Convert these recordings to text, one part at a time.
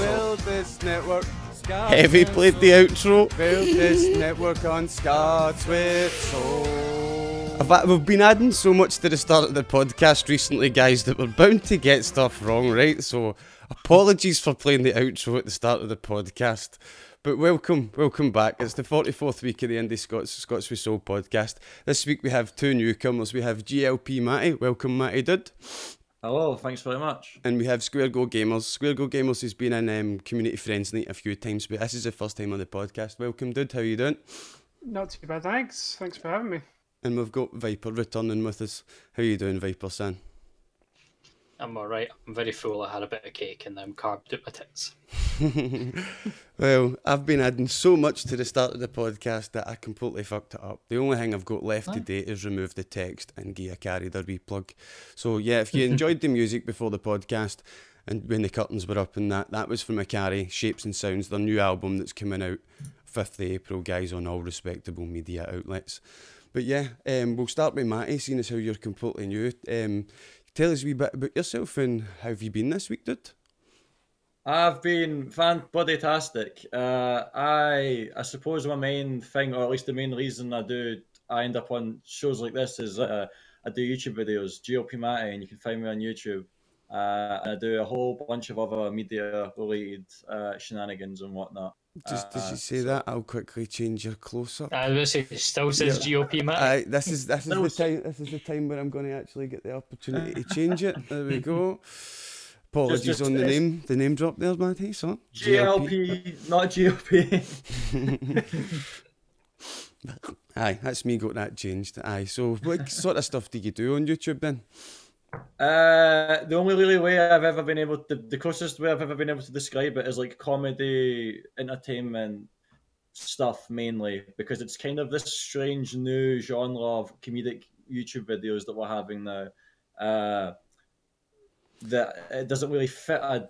Build this network. Scots Heavy played the outro. Build this network on Scots with soul. We've been adding so much to the start of the podcast recently, guys, that we're bound to get stuff wrong, right? So apologies for playing the outro at the start of the podcast. But welcome back. It's the 44th week of the IndiScots Scots with Soul podcast. This week we have two newcomers. We have GLPmatty. Welcome, Matty, dude. Hello, thanks very much. And we have SquareGoGamers. SquareGoGamers has been in Community Friends Night a few times, but this is the first time on the podcast. Welcome, dude. How you doing? Not too bad, thanks. Thanks for having me. And we've got Viper returning with us. How you doing, Viper, son? I'm alright. I'm very full. I had a bit of cake and I'm carved up my tits. Well, I've been adding so much to the start of the podcast that I completely fucked it up. The only thing I've got left to date is remove the text and give a carry their wee plug. So yeah, if you enjoyed the music before the podcast and when the curtains were up and that was from a carry, Shapes and Sounds, their new album that's coming out 5th of April, guys, on all respectable media outlets. But yeah, we'll start with Matty, seeing as how you're completely new. Tell us a wee bit about yourself and how have you been this week, dude? I've been fan-buddy-tastic. I suppose my main thing, or at least the main reason I end up on shows like this is I do YouTube videos, GLPmatty, and you can find me on YouTube. And I do a whole bunch of other media-related shenanigans and whatnot. Just as you say that, I'll quickly change your close-up. I was going to say, it still says GLPmatty. This is the time where I'm going to actually get the opportunity to change it. There we go. Apologies on the name drop there, Matty. So GLP, not GLP. Aye, that's me got that changed. Aye, so what sort of stuff do you do on YouTube then? The only really way I've ever been able to, the closest way I've ever been able to describe it is like comedy, entertainment stuff mainly, because it's kind of this strange new genre of comedic YouTube videos that we're having now. That it doesn't really fit a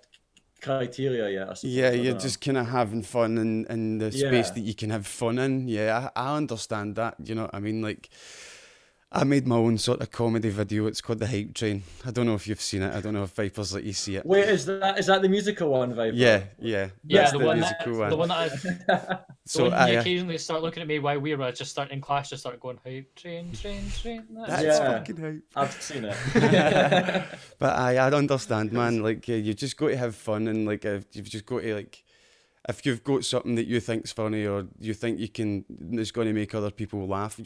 criteria yet. I suppose. Yeah, you're just kind of having fun in the space that you can have fun in. Yeah, I understand that. You know what I mean? Like, I made my own sort of comedy video. It's called The Hype Train. I don't know if you've seen it. I don't know if Viper's let you see it. Wait, is that the musical one, Viper? Yeah. Yeah, the musical one. The one that So you occasionally start looking at me while we're just starting in class, just start going hype train. That's fucking hype. I've seen it. But I understand, man. Like, you just got to have fun, and like, you've just got to like, if you've got something that you think's funny or you think it's going to make other people laugh,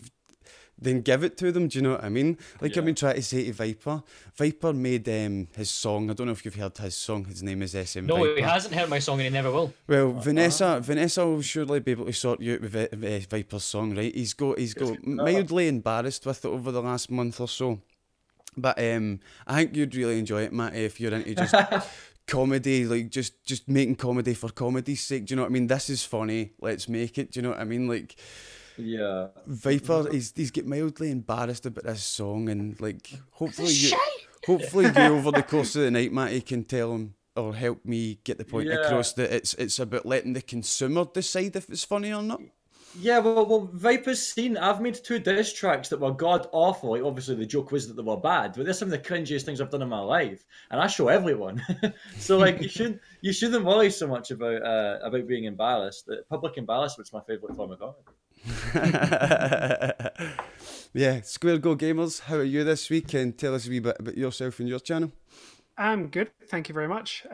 then give it to them. Do you know what I mean? Like, I've been trying to say to Viper made his song. I don't know if you've heard his song. His name is SMviper. No, he hasn't heard my song and he never will. Well, Vanessa will surely be able to sort you out with Viper's song, right? He's got mildly embarrassed with it over the last month or so. But I think you'd really enjoy it, Matty, if you're into just comedy, like just making comedy for comedy's sake. Do you know what I mean? This is funny. Let's make it. Do you know what I mean? Like, yeah, Viper, he's get mildly embarrassed about this song, and like hopefully you over the course of the night, Matty, can tell him or help me get the point across that it's about letting the consumer decide if it's funny or not. Yeah, well, Viper's seen. I've made 2 diss tracks that were god awful. Like, obviously, the joke was that they were bad, but they're some of the cringiest things I've done in my life, and I show everyone. So, like, you shouldn't worry so much about being embarrassed. Public embarrassment's my favourite form of comedy. Yeah, SquareGoGamers, how are you this week? And tell us a wee bit about yourself and your channel. I'm good, thank you very much.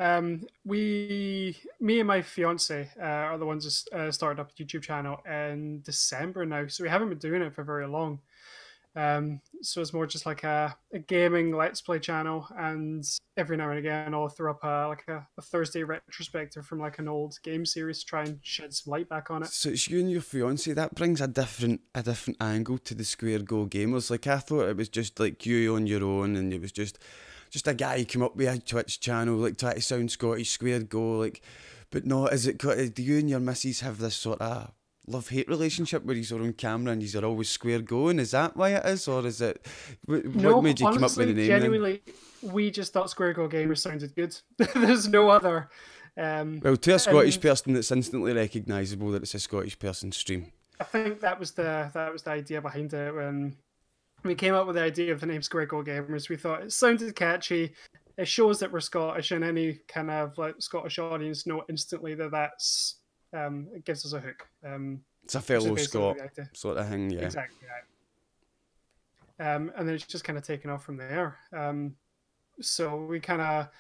Me and my fiance are the ones that started up a YouTube channel in December now, so we haven't been doing it for very long. So it's more just like a gaming let's play channel, and every now and again I'll throw up a Thursday retrospective from like an old game series to try and shed some light back on it. So it's you and your fiance. That brings a different angle to the SquareGoGamers. Like, I thought it was just like you on your own, and it was just a guy who came up with a Twitch channel, like, try to sound Scottish, SquareGo, like, but no, do you and your missus have this sort of love-hate relationship where he's on camera and he's always SquareGo, and is that why it is, or is it, what made you come up with the name genuinely, then? We just thought SquareGoGamers sounded good. There's no other. Well, to a Scottish person, it's instantly recognisable that it's a Scottish person's stream. I think that was the idea behind it when we came up with the idea of the name SquareGoGamers. We thought it sounded catchy. it shows that we're Scottish, and any kind of like Scottish audience know instantly that that's it gives us a hook. It's a fellow basically Scot the idea. sort of thing, yeah. Exactly. Yeah. And then it's just kind of taken off from there. So we've got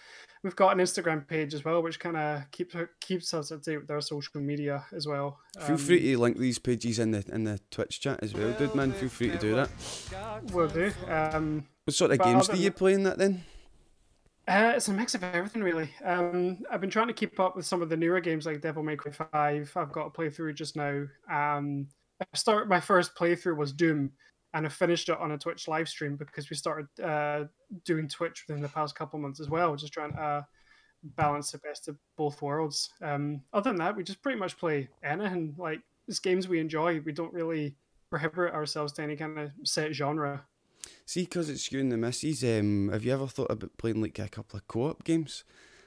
an Instagram page as well, which kind of keeps us up to date with our social media as well. Feel free to link these pages in the Twitch chat as well, dude, man. Feel free to do that. Will do. What sort of games do you play in that then? It's a mix of everything, really. I've been trying to keep up with some of the newer games like Devil May Cry 5. I've got a playthrough just now. My first playthrough was Doom, and I finished it on a Twitch live stream because we started doing Twitch within the past couple of months as well, just trying to balance the best of both worlds. Other than that, we just pretty much play anything. Like, it's games we enjoy. We don't really prohibit ourselves to any kind of set genre. See, because it's you and the missus, have you ever thought about playing like a couple of co-op games?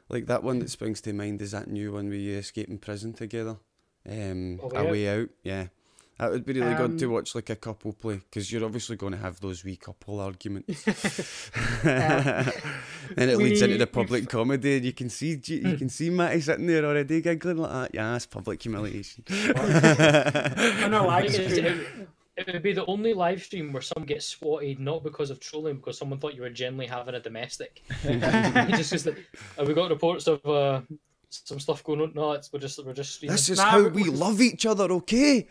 Like that one that springs to mind is that new one where you escape in prison together. A Way Out, yeah. That would be really good to watch like a couple play, because you're obviously going to have those wee couple arguments. And it leads into the public comedy, and you can see Matty sitting there already giggling like that. Yeah, it's public humiliation. I know, it would be the only live stream where someone gets swatted, not because of trolling, because someone thought you were genuinely having a domestic. just like, we got reports of some stuff going on. No, we're just streaming. This is how we love each other, okay?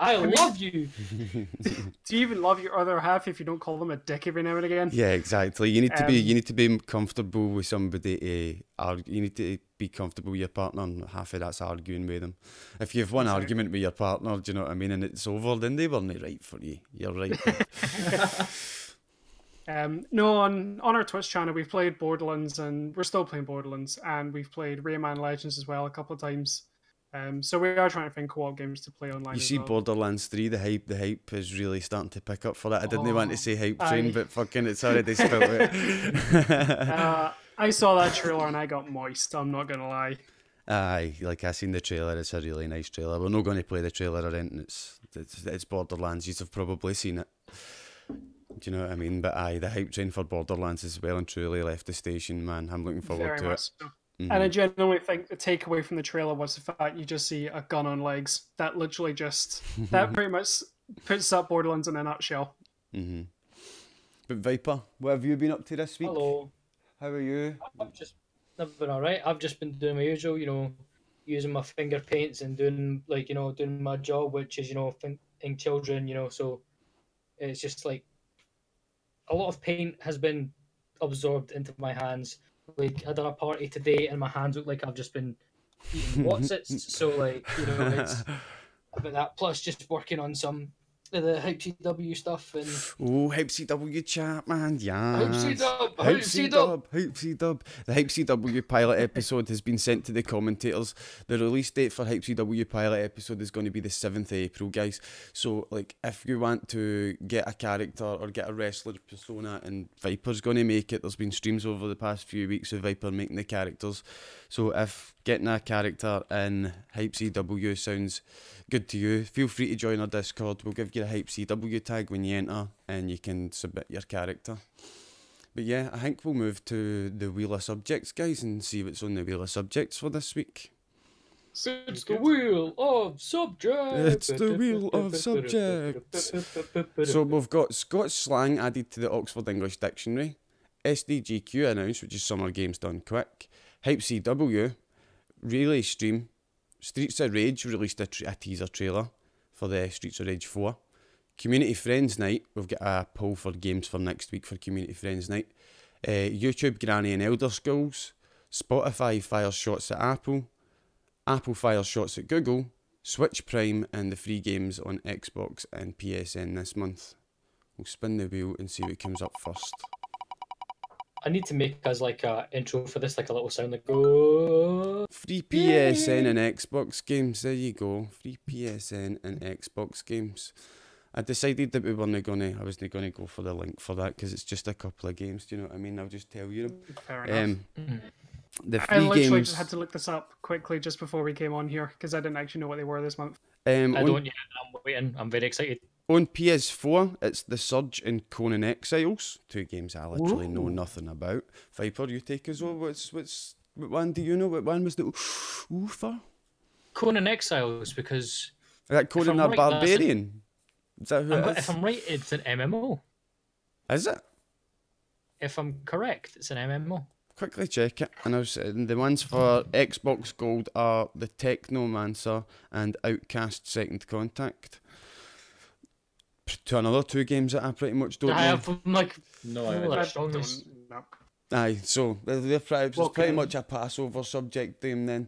I love you. Do you even love your other half if you don't call them a dick every now and again? Yeah, exactly. You need to be comfortable with somebody. You need to be comfortable with your partner, and half of that's arguing with them. If you have one argument with your partner, do you know what I mean, and it's over, then they weren't right for you. You're right. No, on our Twitch channel, we've played Borderlands, and we're still playing Borderlands, and we've played Rayman Legends as well a couple of times. So we are trying to find co-op games to play online. You see, Borderlands 3, the hype is really starting to pick up for that. I didn't want to say hype train, but fucking it's already spelled it. I saw that trailer and I got moist, I'm not going to lie. Aye, like I seen the trailer, it's a really nice trailer. We're not going to play the trailer or anything, it's Borderlands, you've probably seen it. Do you know what I mean? But aye, the hype train for Borderlands is well and truly left the station, man. I'm looking forward to it. So. Mm-hmm. And I genuinely think the takeaway from the trailer was the fact you just see a gun on legs. That literally that pretty much puts up Borderlands in a nutshell. Mm-hmm. But Viper, what have you been up to this week? Hello. How are you? I've been alright. I've just been doing my usual, using my finger paints and doing my job, which is, painting children, so it's just like a lot of paint has been absorbed into my hands. Like, I done a party today and my hands look like I've just been eating Whatsits. So, it's about that. Plus, just working on some of the HypeCW stuff. And HypeCW chat, man. Yeah. HypeCW. The HypeCW pilot episode has been sent to the commentators. The release date for HypeCW pilot episode is going to be the 7th of April, guys. So, if you want to get a character or get a wrestler persona, and Viper's going to make it, there's been streams over the past few weeks of Viper making the characters. So, if getting a character in HypeCW sounds good to you, feel free to join our Discord. We'll give you a HypeCW tag when you enter and you can submit your character. But yeah, I think we'll move to the Wheel of Subjects, guys, and see what's on the Wheel of Subjects for this week. It's the Wheel of Subjects. It's the Wheel of Subjects. So we've got Scots slang added to the Oxford English Dictionary, SDGQ announced, which is Summer Games Done Quick, HypeCW, Relay Stream, Streets of Rage released a teaser trailer for the Streets of Rage 4. Community Friends Night, we've got a poll for games for next week for Community Friends Night. YouTube Granny and Elder Scrolls. Spotify fires shots at Apple. Apple fires shots at Google. Switch Prime and the free games on Xbox and PSN this month. We'll spin the wheel and see what comes up first. I need to make us a intro for this, a little sound like go. Free PSN and Xbox games. There you go. Free PSN and Xbox games. I decided that I wasn't gonna go for the link for that because it's just a couple of games. Do you know what I mean? I'll just tell you them. Fair enough. The free I literally games. just had to look this up quickly just before we came on here because I didn't actually know what they were this month. I don't yet. I'm waiting. I'm very excited. On PS4, it's The Surge and Conan Exiles, 2 games I literally know nothing about. Viper, you take us over. What one do you know? What one was the for? Conan Exiles, because Is that Conan the I'm right, Barbarian? Is that who it is? if I'm right, it's an MMO. Is it? If I'm correct, it's an MMO. Quickly check it. And I was saying the ones for Xbox Gold are The Technomancer and Outcast Second Contact. To another 2 games that I pretty much don't know. I'm like, No, I I don't know. Aye, so they're pretty much a Passover subject to them then.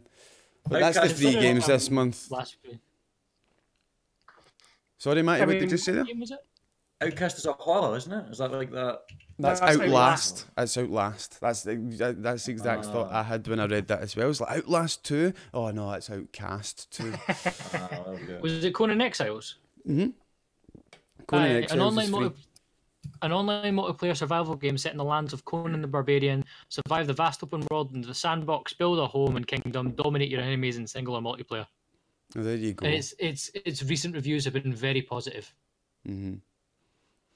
But that's the Outcast 3 games this month. last week. Sorry, Matty, I what mean, did you say there? What game was it? Outcast is a horror, isn't it? Is that like that? That's That's Outlast. That's Outlast. That's the exact thought I had when I read that as well. It was like Outlast 2? Oh no, it's Outcast 2. There we go. Was it Conan Exiles? Conan An Exiles is free. an online multiplayer survival game set in the lands of Conan the Barbarian. Survive the vast open world into the sandbox, build a home and kingdom, dominate your enemies in single or multiplayer. Oh, there you go. And its recent reviews have been very positive.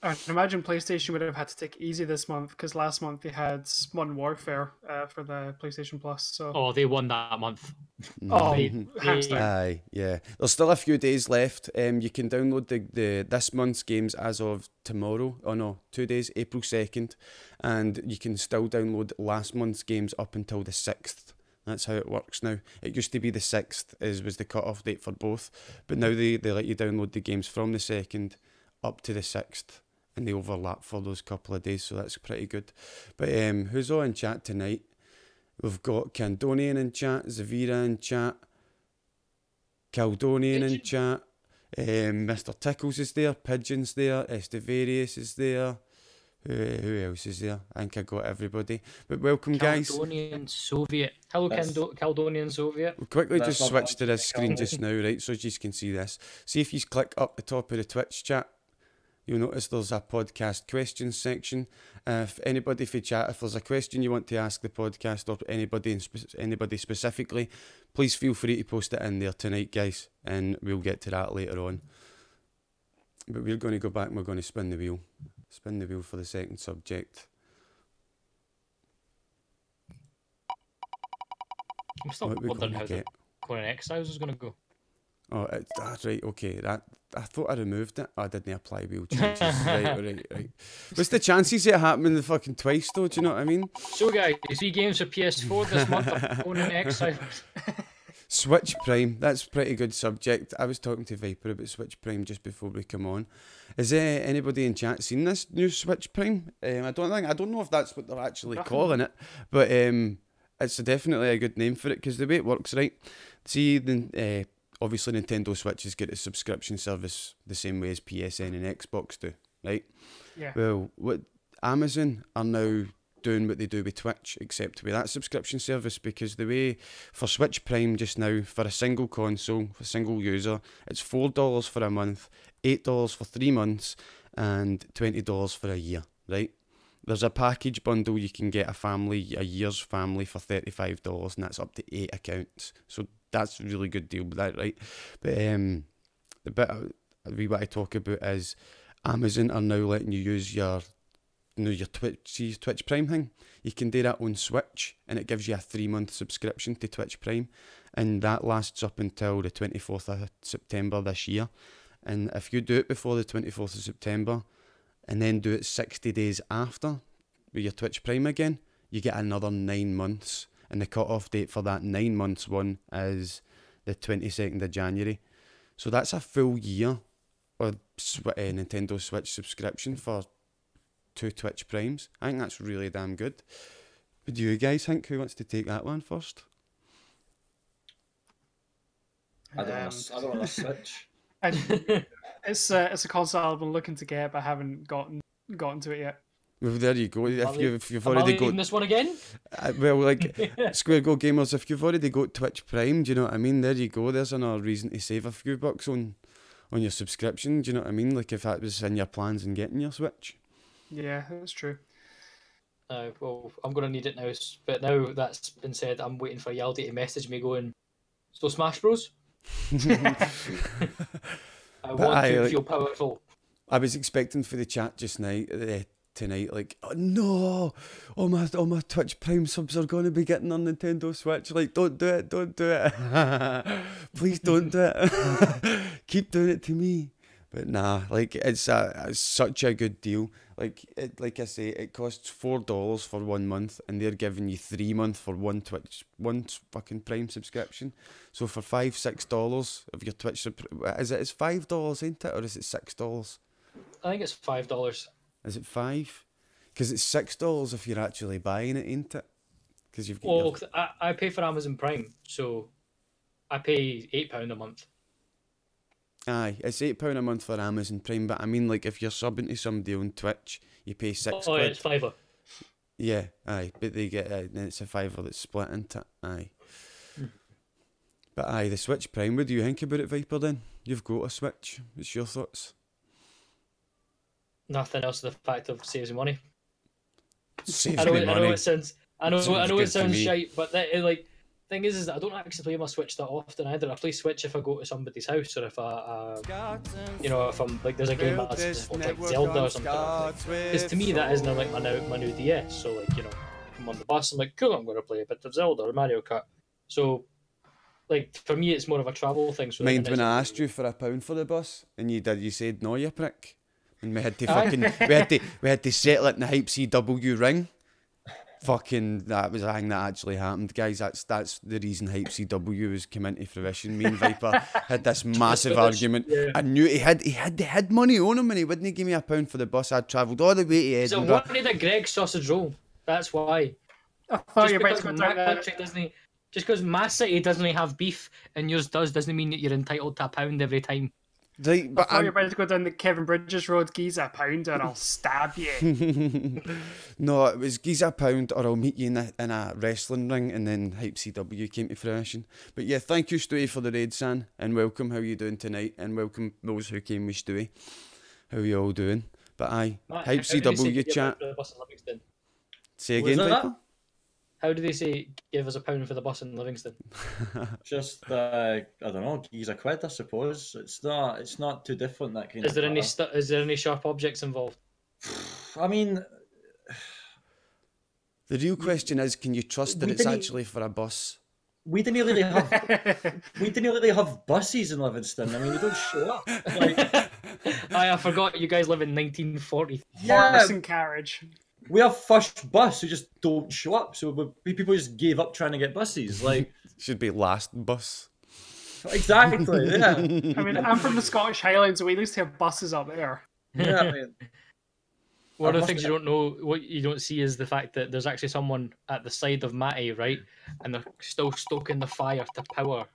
I can imagine PlayStation would have had to take it easy this month because last month they had Modern Warfare for the PlayStation Plus. So Oh, they won that month. hands down. Aye, yeah. There's still a few days left. You can download the this month's games as of tomorrow. Oh no, 2 days, April 2nd. And you can still download last month's games up until the 6th. That's how it works now. It used to be the 6th was the cut-off date for both. But now they let you download the games from the 2nd up to the 6th. And they overlap for those couple of days, so that's pretty good. But who's all in chat tonight? We've got Candonian in chat, Zavira in chat, Caldonian in chat, Mr. Tickles is there, Pigeon's there, Estevarius is there. Who else is there? I think I got everybody. But welcome, guys. Caledonian Soviet. Hello, That's- Caledonian Soviet. We'll quickly That's just not switch to this screen Caldonian. just now, right, so you can see this. See if you click up the top of the Twitch chat. You'll notice there's a podcast questions section. If anybody for chat, if there's a question you want to ask the podcast or anybody specifically, please feel free to post it in there tonight, guys, and we'll get to that later on. But we're going to go back and we're going to spin the wheel. Spin the wheel for the second subject. I'm still What we wondering gonna how the get? Conan Exiles is going to go. Oh, that's right, okay. I thought I removed it. Oh, I didn't apply wheel changes. right. What's the chances of it happening the fucking twice though, do you know what I mean? So, guys, 3 games for PS4 this month of Conan Exiles. Switch Prime, that's a pretty good subject. I was talking to Viper about Switch Prime just before we come on. Has anybody in chat seen this new Switch Prime? I don't know if that's what they're actually calling it, but it's definitely a good name for it because the way it works, right? See, obviously Nintendo Switch has got a subscription service the same way as PSN and Xbox do, right? Yeah. Well, what Amazon are now doing what they do with Twitch, except with that subscription service, because the way for Switch Prime just now, for a single console, for a single user, it's $4 for a month, $8 for 3 months, and $20 for a year, right? There's a package bundle you can get a year's family for $35, and that's up to 8 accounts. So that's a really good deal with that, right? But the bit we want to talk about is Amazon are now letting you use your Twitch Prime thing. You can do that on Switch, and it gives you a 3-month subscription to Twitch Prime, and that lasts up until the 24th of September this year. And if you do it before the 24th of September, and then do it 60 days after with your Twitch Prime again, you get another 9 months. And the cut-off date for that 9 months one is the 22nd of January. So that's a full year of Nintendo Switch subscription for 2 Twitch Primes. I think that's really damn good. But do you guys think who wants to take that one first? I don't want to switch. It's a console I've been looking to get, but I haven't gotten to it yet. Well, there you go. If you've Am I already leaving got this one again? well, like SquareGoGamers, if you've already got Twitch Prime, do you know what I mean? There you go. There's another reason to save a few bucks on your subscription. Do you know what I mean? Like if that was in your plans and getting your Switch. Yeah, that's true. Well, I'm going to need it now. But now that's been said, I'm waiting for Yaldi to message me going, so Smash Bros? I want to feel powerful. I was expecting for the chat just now, tonight, like, oh no, all my Twitch Prime subs are going to be getting on Nintendo Switch. Like, don't do it, please don't do it. Keep doing it to me. But nah, like it's such a good deal. Like I say, it costs $4 for 1 month, and they're giving you 3 months for one fucking Prime subscription. So for $5-6 of your Twitch, it's $5, ain't it, or is it $6? I think it's $5. Is it $5? Because it's $6 if you're actually buying it, ain't it? Because you've got. Well, I pay for Amazon Prime, so I pay £8 a month. Aye, it's £8 a month for Amazon Prime, but I mean, like, if you're subbing to somebody on Twitch, you pay £6. Oh, yeah, it's £5. Yeah, aye, but they get then it's a £5 that's split into it. Aye. But aye, the Switch Prime. What do you think about it, Viper? Then you've got a Switch. What's your thoughts? Nothing else. The fact of saves money. Saves I know money. it sounds. I know Sounds it sounds good to me. shite, but like. Thing is that I don't actually play my Switch that often either. I play Switch if I go to somebody's house, or if if I'm like there's a game that's like Zelda or something. Because to me that isn't like my new DS. So like if I'm on the bus, I'm like cool, I'm going to play a bit of Zelda or Mario Kart. So like for me, it's more of a travel thing. So Mind when I asked you for £1 for the bus and you said no, you prick, and we had to fucking we had to settle it in the HypeCW ring. Fucking, that was a thing that actually happened, guys. That's the reason HypeCW has come into fruition. Me and Viper had this massive argument. Yeah. I knew he had money on him, and he wouldn't give me £1 for the bus. I'd travelled all the way to Edinburgh. So wanted a Greg sausage roll. That's why. I thought you were about to go down there. Just because my city doesn't have beef and yours doesn't mean that you're entitled to £1 every time. Right, but you're about to go down the Kevin Bridges road, geez £1 and I'll stab you. No, it was geez £1 or I'll meet you in a wrestling ring, and then HypeCW came to fruition. But yeah, thank you Stewie for the raid, San, and welcome. How you doing tonight? And welcome those who came with Stewie. How you all doing? But aye, HypeCW chat. Say again, Viper? How do they say give us £1 for the bus in Livingston? Just I don't know, geez £1, I suppose. It's not too different, that kind is of there matter. Is there any sharp objects involved? I mean, the real question is, can you trust that it's actually for a bus? We didn't really have buses in Livingston. I mean, they don't show up. Like, I forgot you guys live in 1940. Horse and carriage. We have first bus who just don't show up, so people just gave up trying to get buses. Like, should be last bus. Exactly. Yeah. I mean, I'm from the Scottish Highlands, so we at least have buses up there. Yeah. I mean, one of the things you don't know, what you don't see, is the fact that there's actually someone at the side of Matty, right, and they're still stoking the fire to power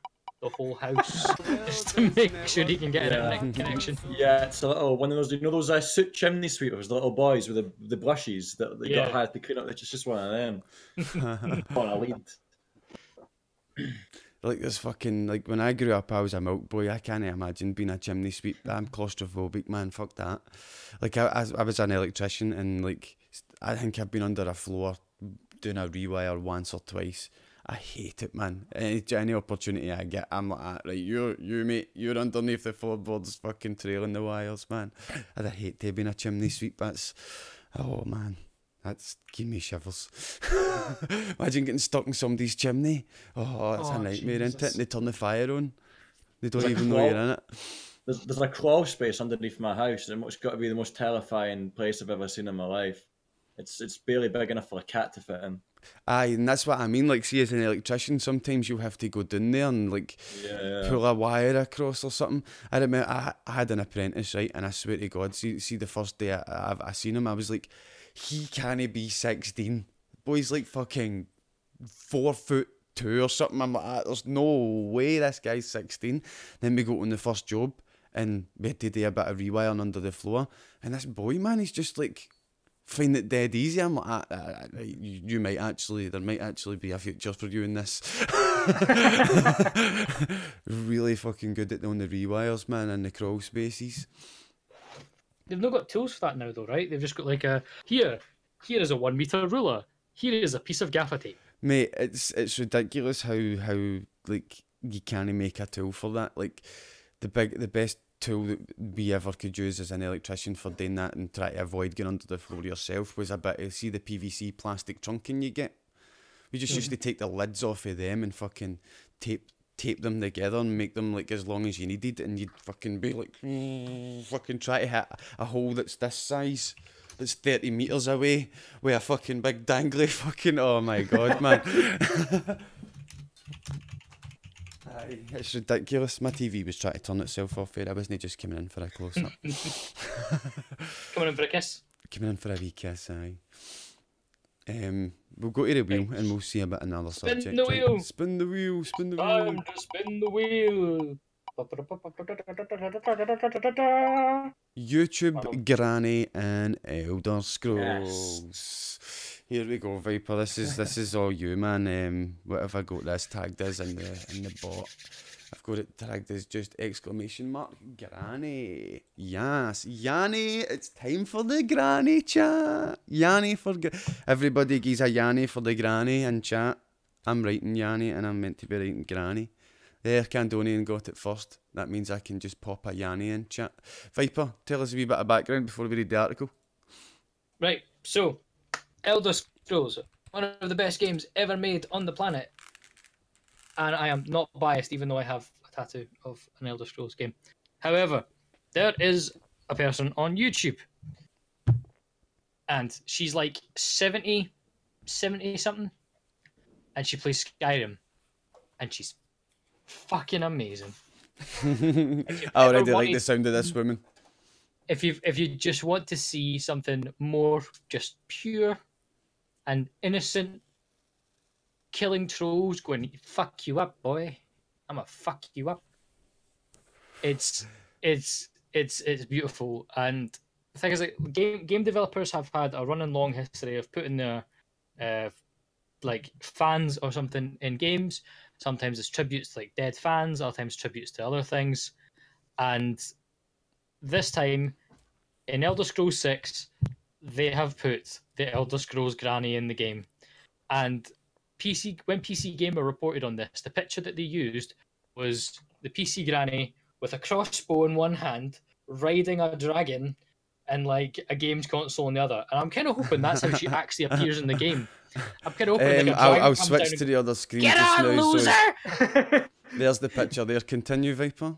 the whole house just to make sure he can get an internet connection. Yeah, it's a little one of those, those soot chimney sweepers, the little boys with the brushes that they got had to clean up. It's just one of them on a lead. Like this fucking, like when I grew up, I was a milk boy. I can't imagine being a chimney sweep. I'm claustrophobic, man. Fuck that. Like I was an electrician, and like I think I've been under a floor doing a rewire once or twice. I hate it, man. Any opportunity I get, I'm like, right, you mate, you're underneath the floorboards, fucking trailing the wires, man. I hate to being a chimney sweep. That's, oh man, that's give me shivers. Imagine getting stuck in somebody's chimney. Oh, that's a nightmare, isn't it? And they turn the fire on. They don't even know you're in it. There's a crawl space underneath my house, and it's got to be the most terrifying place I've ever seen in my life. It's barely big enough for a cat to fit in. Aye, and that's what I mean. Like, see, as an electrician, sometimes you'll have to go down there and like pull a wire across or something. I remember I had an apprentice, right, and I swear to God, see the first day I seen him, I was like, he can't be 16. Boy's like fucking 4'2" or something. I'm like, there's no way this guy's 16. Then we go on the first job, and we had to do a bit of rewiring under the floor, and this boy, man, he's just like, find it dead easy. I'm like, there might actually be a future for you in this. Really fucking good on the rewires, man, and the crawl spaces. They've not got tools for that now, though, right? They've just got like here is a 1 meter ruler. Here is a piece of gaffer tape. Mate, it's ridiculous how like you can't make a tool for that. Like the best tool that we ever could use as an electrician for doing that and try to avoid going under the floor yourself was a bit of, see the PVC plastic trunking you get? We just used to take the lids off of them and fucking tape them together and make them like as long as you needed, and you'd fucking be like fucking try to hit a hole that's this size, that's 30 metres away with a fucking big dangly fucking, oh my god, man. Aye, it's ridiculous. My TV was trying to turn itself off there. I wasn't just coming in for a close-up. Coming in for a kiss? Coming in for a wee kiss, aye. We'll go to the wheel and we'll see about another subject. Spin the wheel! Spin the wheel, spin the wheel. Time to spin the wheel! YouTube, Granny and Elder Scrolls. Yes. Here we go, Viper. This is all you, man. What have I got this tagged as in the bot? I've got it tagged as just exclamation mark Granny. Yes, Yanni. It's time for the Granny chat. Yanni for everybody gives a Yanni for the Granny in chat. I'm writing Yanni and I'm meant to be writing Granny. There, Candonian got it first. That means I can just pop a Yanni in chat. Viper, tell us a wee bit of background before we read the article. Right, so Elder Scrolls, one of the best games ever made on the planet. And I am not biased, even though I have a tattoo of an Elder Scrolls game. However, there is a person on YouTube. And she's like 70 something. And she plays Skyrim. And she's fucking amazing. I already like the sound of this woman. If you just want to see something more just pure and innocent, killing trolls, going fuck you up, boy. I'ma fuck you up. It's beautiful, and the thing is, like, game developers have had a running long history of putting their like fans or something in games. Sometimes it's tributes to like dead fans, other times tributes to other things, and this time in Elder Scrolls 6, they have put the Elder Scrolls Granny in the game. And when PC Gamer reported on this, the picture that they used was the PC Granny with a crossbow in one hand, riding a dragon, and like a games console in the other. And I'm kind of hoping that's how she actually appears in the game. I'm kind of hoping like I'll switch to the other screen Get just on, now. loser! So there's the picture there. Continue, Viper.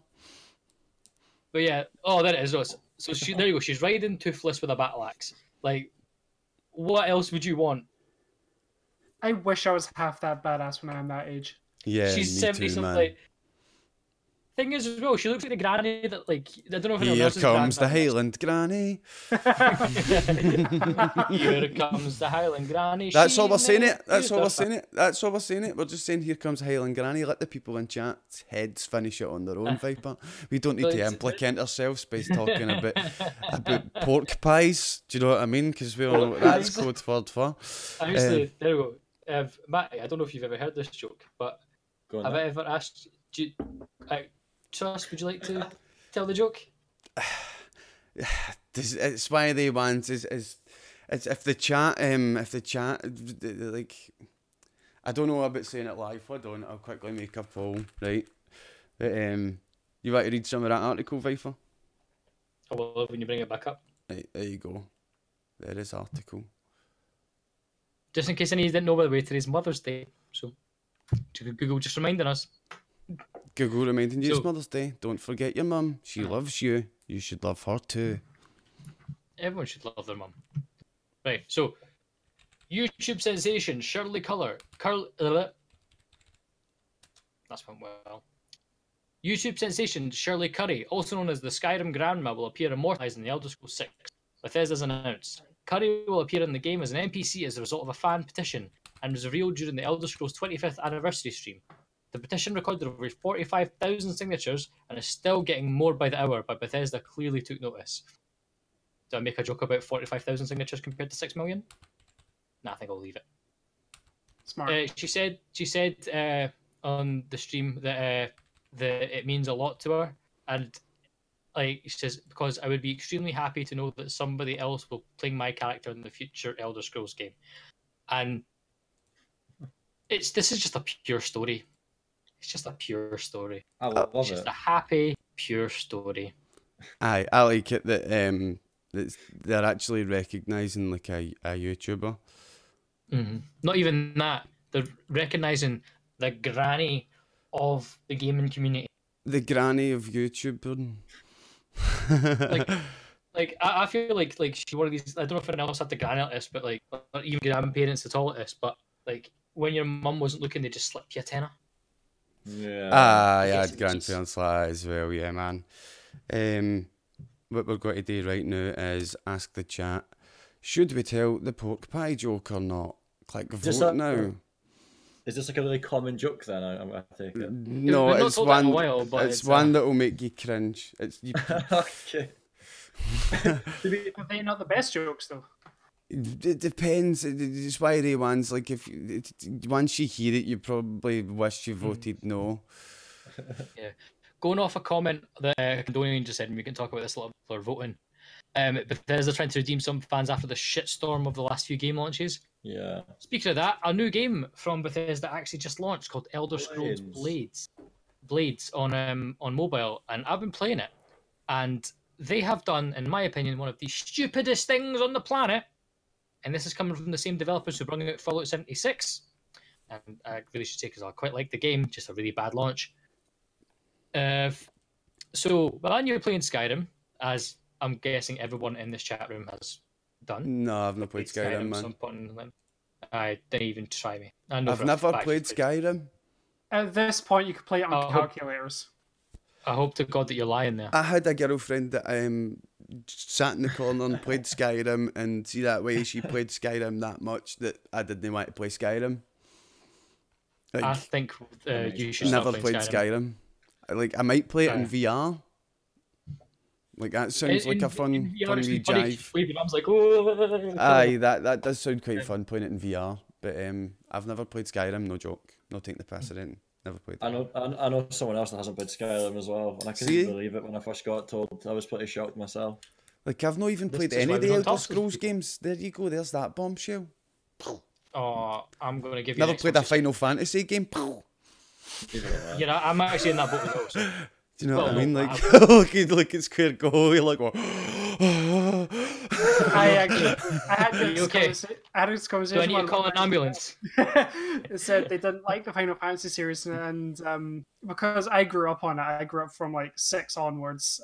But yeah, oh, there it is. So there you go. She's riding toothless with a battle axe. Like, what else would you want? I wish I was half that badass when I'm that age. Yeah, she's 70 something. Like, thing is, as well, she looks like the granny that, like, I don't know if anyone here else's comes the Highland Granny. Here comes the Highland Granny. That's all we're saying it. That's all we're saying it. That's all we're saying it. We're just saying here comes Highland Granny. Let the people in chat's heads finish it on their own, Viper. We don't need to implicate ourselves by talking about pork pies. Do you know what I mean? Because we all know what that's code word for. Honestly, there we go. Matty, I don't know if you've ever heard this joke, but have I ever asked you... Trust, would you like to tell the joke? It's one of the ones is if the chat like, I don't know about saying it live. Hold on, I'll quickly make a poll, right? But, you want to read some of that article, Viper? I will love when you bring it back up. Right, there you go. There is article. Just in case any of you didn't know, by the way, today's Mother's Day, so Google just reminding us. Google reminding you it's Mother's Day. Don't forget your mum. She loves you. You should love her too. Everyone should love their mum. Right, so YouTube sensation Shirley That's went well. YouTube sensation Shirley Curry, also known as the Skyrim Grandma, will appear immortalised in the Elder Scrolls 6. Bethesda's announced. Curry will appear in the game as an NPC as a result of a fan petition and was revealed during the Elder Scrolls 25th anniversary stream. The petition recorded over 45,000 signatures and is still getting more by the hour, but Bethesda clearly took notice. Do I make a joke about 45,000 signatures compared to 6 million? Nah, I think I'll leave it. Smart. She said on the stream that it means a lot to her, and like she says, because I would be extremely happy to know that somebody else will play my character in the future Elder Scrolls game, and this is just a pure story. It's just a pure story. I love it. It's just a happy, pure story. I like it that they're actually recognising like a YouTuber. Not even that. They're recognising the granny of the gaming community. The granny of YouTuber. Like I feel like she's one of these. I don't know if anyone else had the granny at this, but like not even grandparents at all at this. But like when your mum wasn't looking, they just slip you a tenner. Yeah. I had grandparents like that as well, yeah, man. What we're going to do right now is ask the chat, should we tell the pork pie joke or not? Click vote now. Is this like a really common joke then? I take it. No, We've not it's told that in a one. while, but It's one that will make you cringe. It's Okay. Are they not the best jokes though? It depends. It's why they ones like if once you hear it, you probably wish you voted no. Yeah. Going off a comment that Condonian just said, and we can talk about this a little bit for voting. Bethesda trying to redeem some fans after the shitstorm of the last few game launches. Yeah. Speaking of that, a new game from Bethesda actually just launched called Elder Scrolls Blades on mobile, and I've been playing it, and they have done, in my opinion, one of the stupidest things on the planet. And this is coming from the same developers who brought out Fallout 76. And I really should say, because I quite like the game, just a really bad launch. So, while I knew playing Skyrim, as I'm guessing everyone in this chat room has done. No, I've not played Skyrim, man. I didn't even try me. I've never played Skyrim. At this point, you could play it on calculators. I hope to God that you're lying there. I had a girlfriend that sat in the corner and played Skyrim, and see that way she played Skyrim that much that I didn't want to play Skyrim. Like, I think you should never stop played Skyrim. Like I might play it in VR. Like that sounds like a fun wee jive. Your mum's like, oh. Aye, that does sound quite fun playing it in VR. But I've never played Skyrim. No joke. Not taking the piss or anything. Never played it. I know someone else that hasn't played Skyrim as well, and I couldn't believe it when I first got told. I was pretty shocked myself. Like I've not even played any of the Elder Scrolls games. There you go. There's that bombshell. Oh, I'm going to give you. Never played a Final Fantasy game. Yeah, I'm actually in that boat as well. So. Do you know what I mean? Like, look at SquareGo. You're like, what? I had this conversation. Do I need to call an ambulance? It said they didn't like the Final Fantasy series, and because I grew up on it, I grew up from like 6 onwards.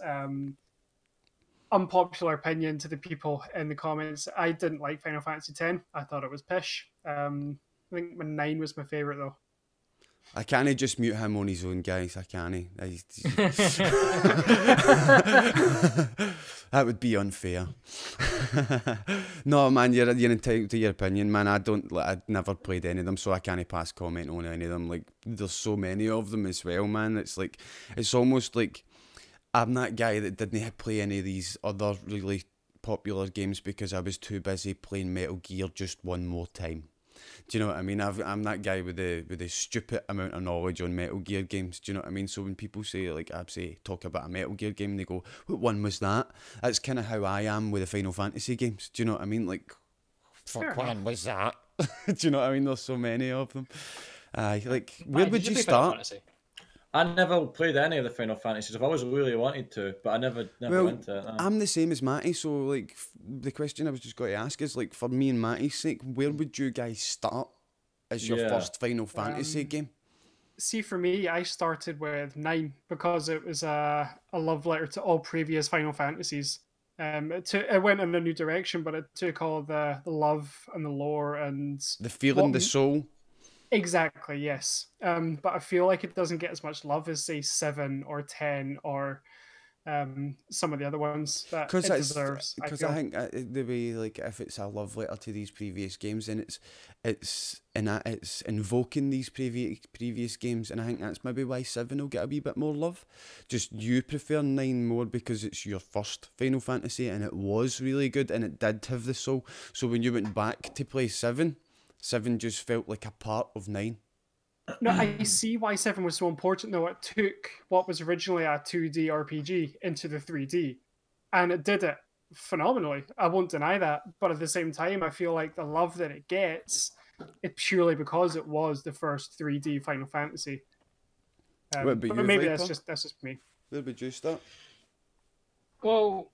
Unpopular opinion to the people in the comments, I didn't like Final Fantasy X. I thought it was pish. I think 9 was my favourite though. I can't just mute him on his own, guys. I can't. That would be unfair. No, man, you're entitled to your opinion, man. I'd never played any of them, so I can't pass comment on any of them. Like, there's so many of them as well, man. It's like, it's almost like I'm that guy that didn't play any of these other really popular games because I was too busy playing Metal Gear just one more time. Do you know what I mean? I'm that guy with the stupid amount of knowledge on Metal Gear games. Do you know what I mean? So when people say, like, talk about a Metal Gear game, they go, what one was that? That's kind of how I am with the Final Fantasy games. Do you know what I mean? Like, fuck, one was that? Do you know what I mean? There's so many of them. Like, where would you start? I never played any of the Final Fantasies. I've always really wanted to, but I never went to it. No. I'm the same as Matty, so like the question I was just going to ask is like for me and Matty's sake, where would you guys start as your first Final Fantasy game? See, for me, I started with 9 because it was a love letter to all previous Final Fantasies. It went in a new direction, but it took all the love and the lore and the feeling, the soul. Exactly, yes. But I feel like it doesn't get as much love as, say, 7 or 10 or some of the other ones that it deserves. Because I think the way, like, if it's a love letter to these previous games, then it's invoking these previous games, and I think that's maybe why 7 will get a wee bit more love. Just you prefer 9 more because it's your first Final Fantasy, and it was really good, and it did have the soul. So when you went back to play 7 just felt like a part of 9. No, I see why 7 was so important, though. It took what was originally a 2D RPG into the 3D, and it did it phenomenally. I won't deny that, but at the same time, I feel like the love that it gets is purely because it was the first 3D Final Fantasy. But maybe that's just me. Where would you start? Well,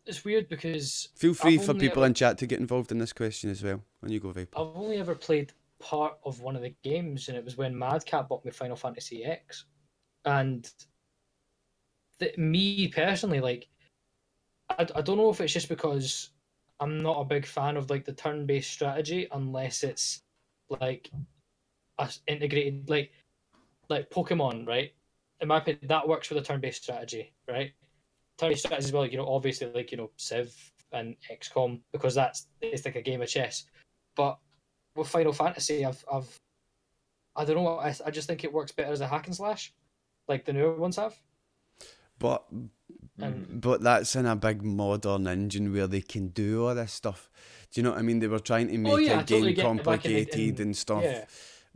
it's weird because Feel free I've for only people ever- in chat to get involved in this question as well. When you go, Viper. I've only ever played part of one of the games, and it was when Madcap bought me Final Fantasy X. And me personally, like, I don't know if it's just because I'm not a big fan of like the turn-based strategy unless it's like integrated like Pokemon, right? In my opinion, that works with a turn-based strategy, right? Turn-based strategy as well, you know, obviously like, you know, Civ and XCOM, because it's like a game of chess. But with Final Fantasy, I don't know, I just think it works better as a hack and slash, like the newer ones have. But And that's in a big modern engine where they can do all this stuff. Do you know what I mean? They were trying to make I a totally game get it back complicated and stuff. Yeah.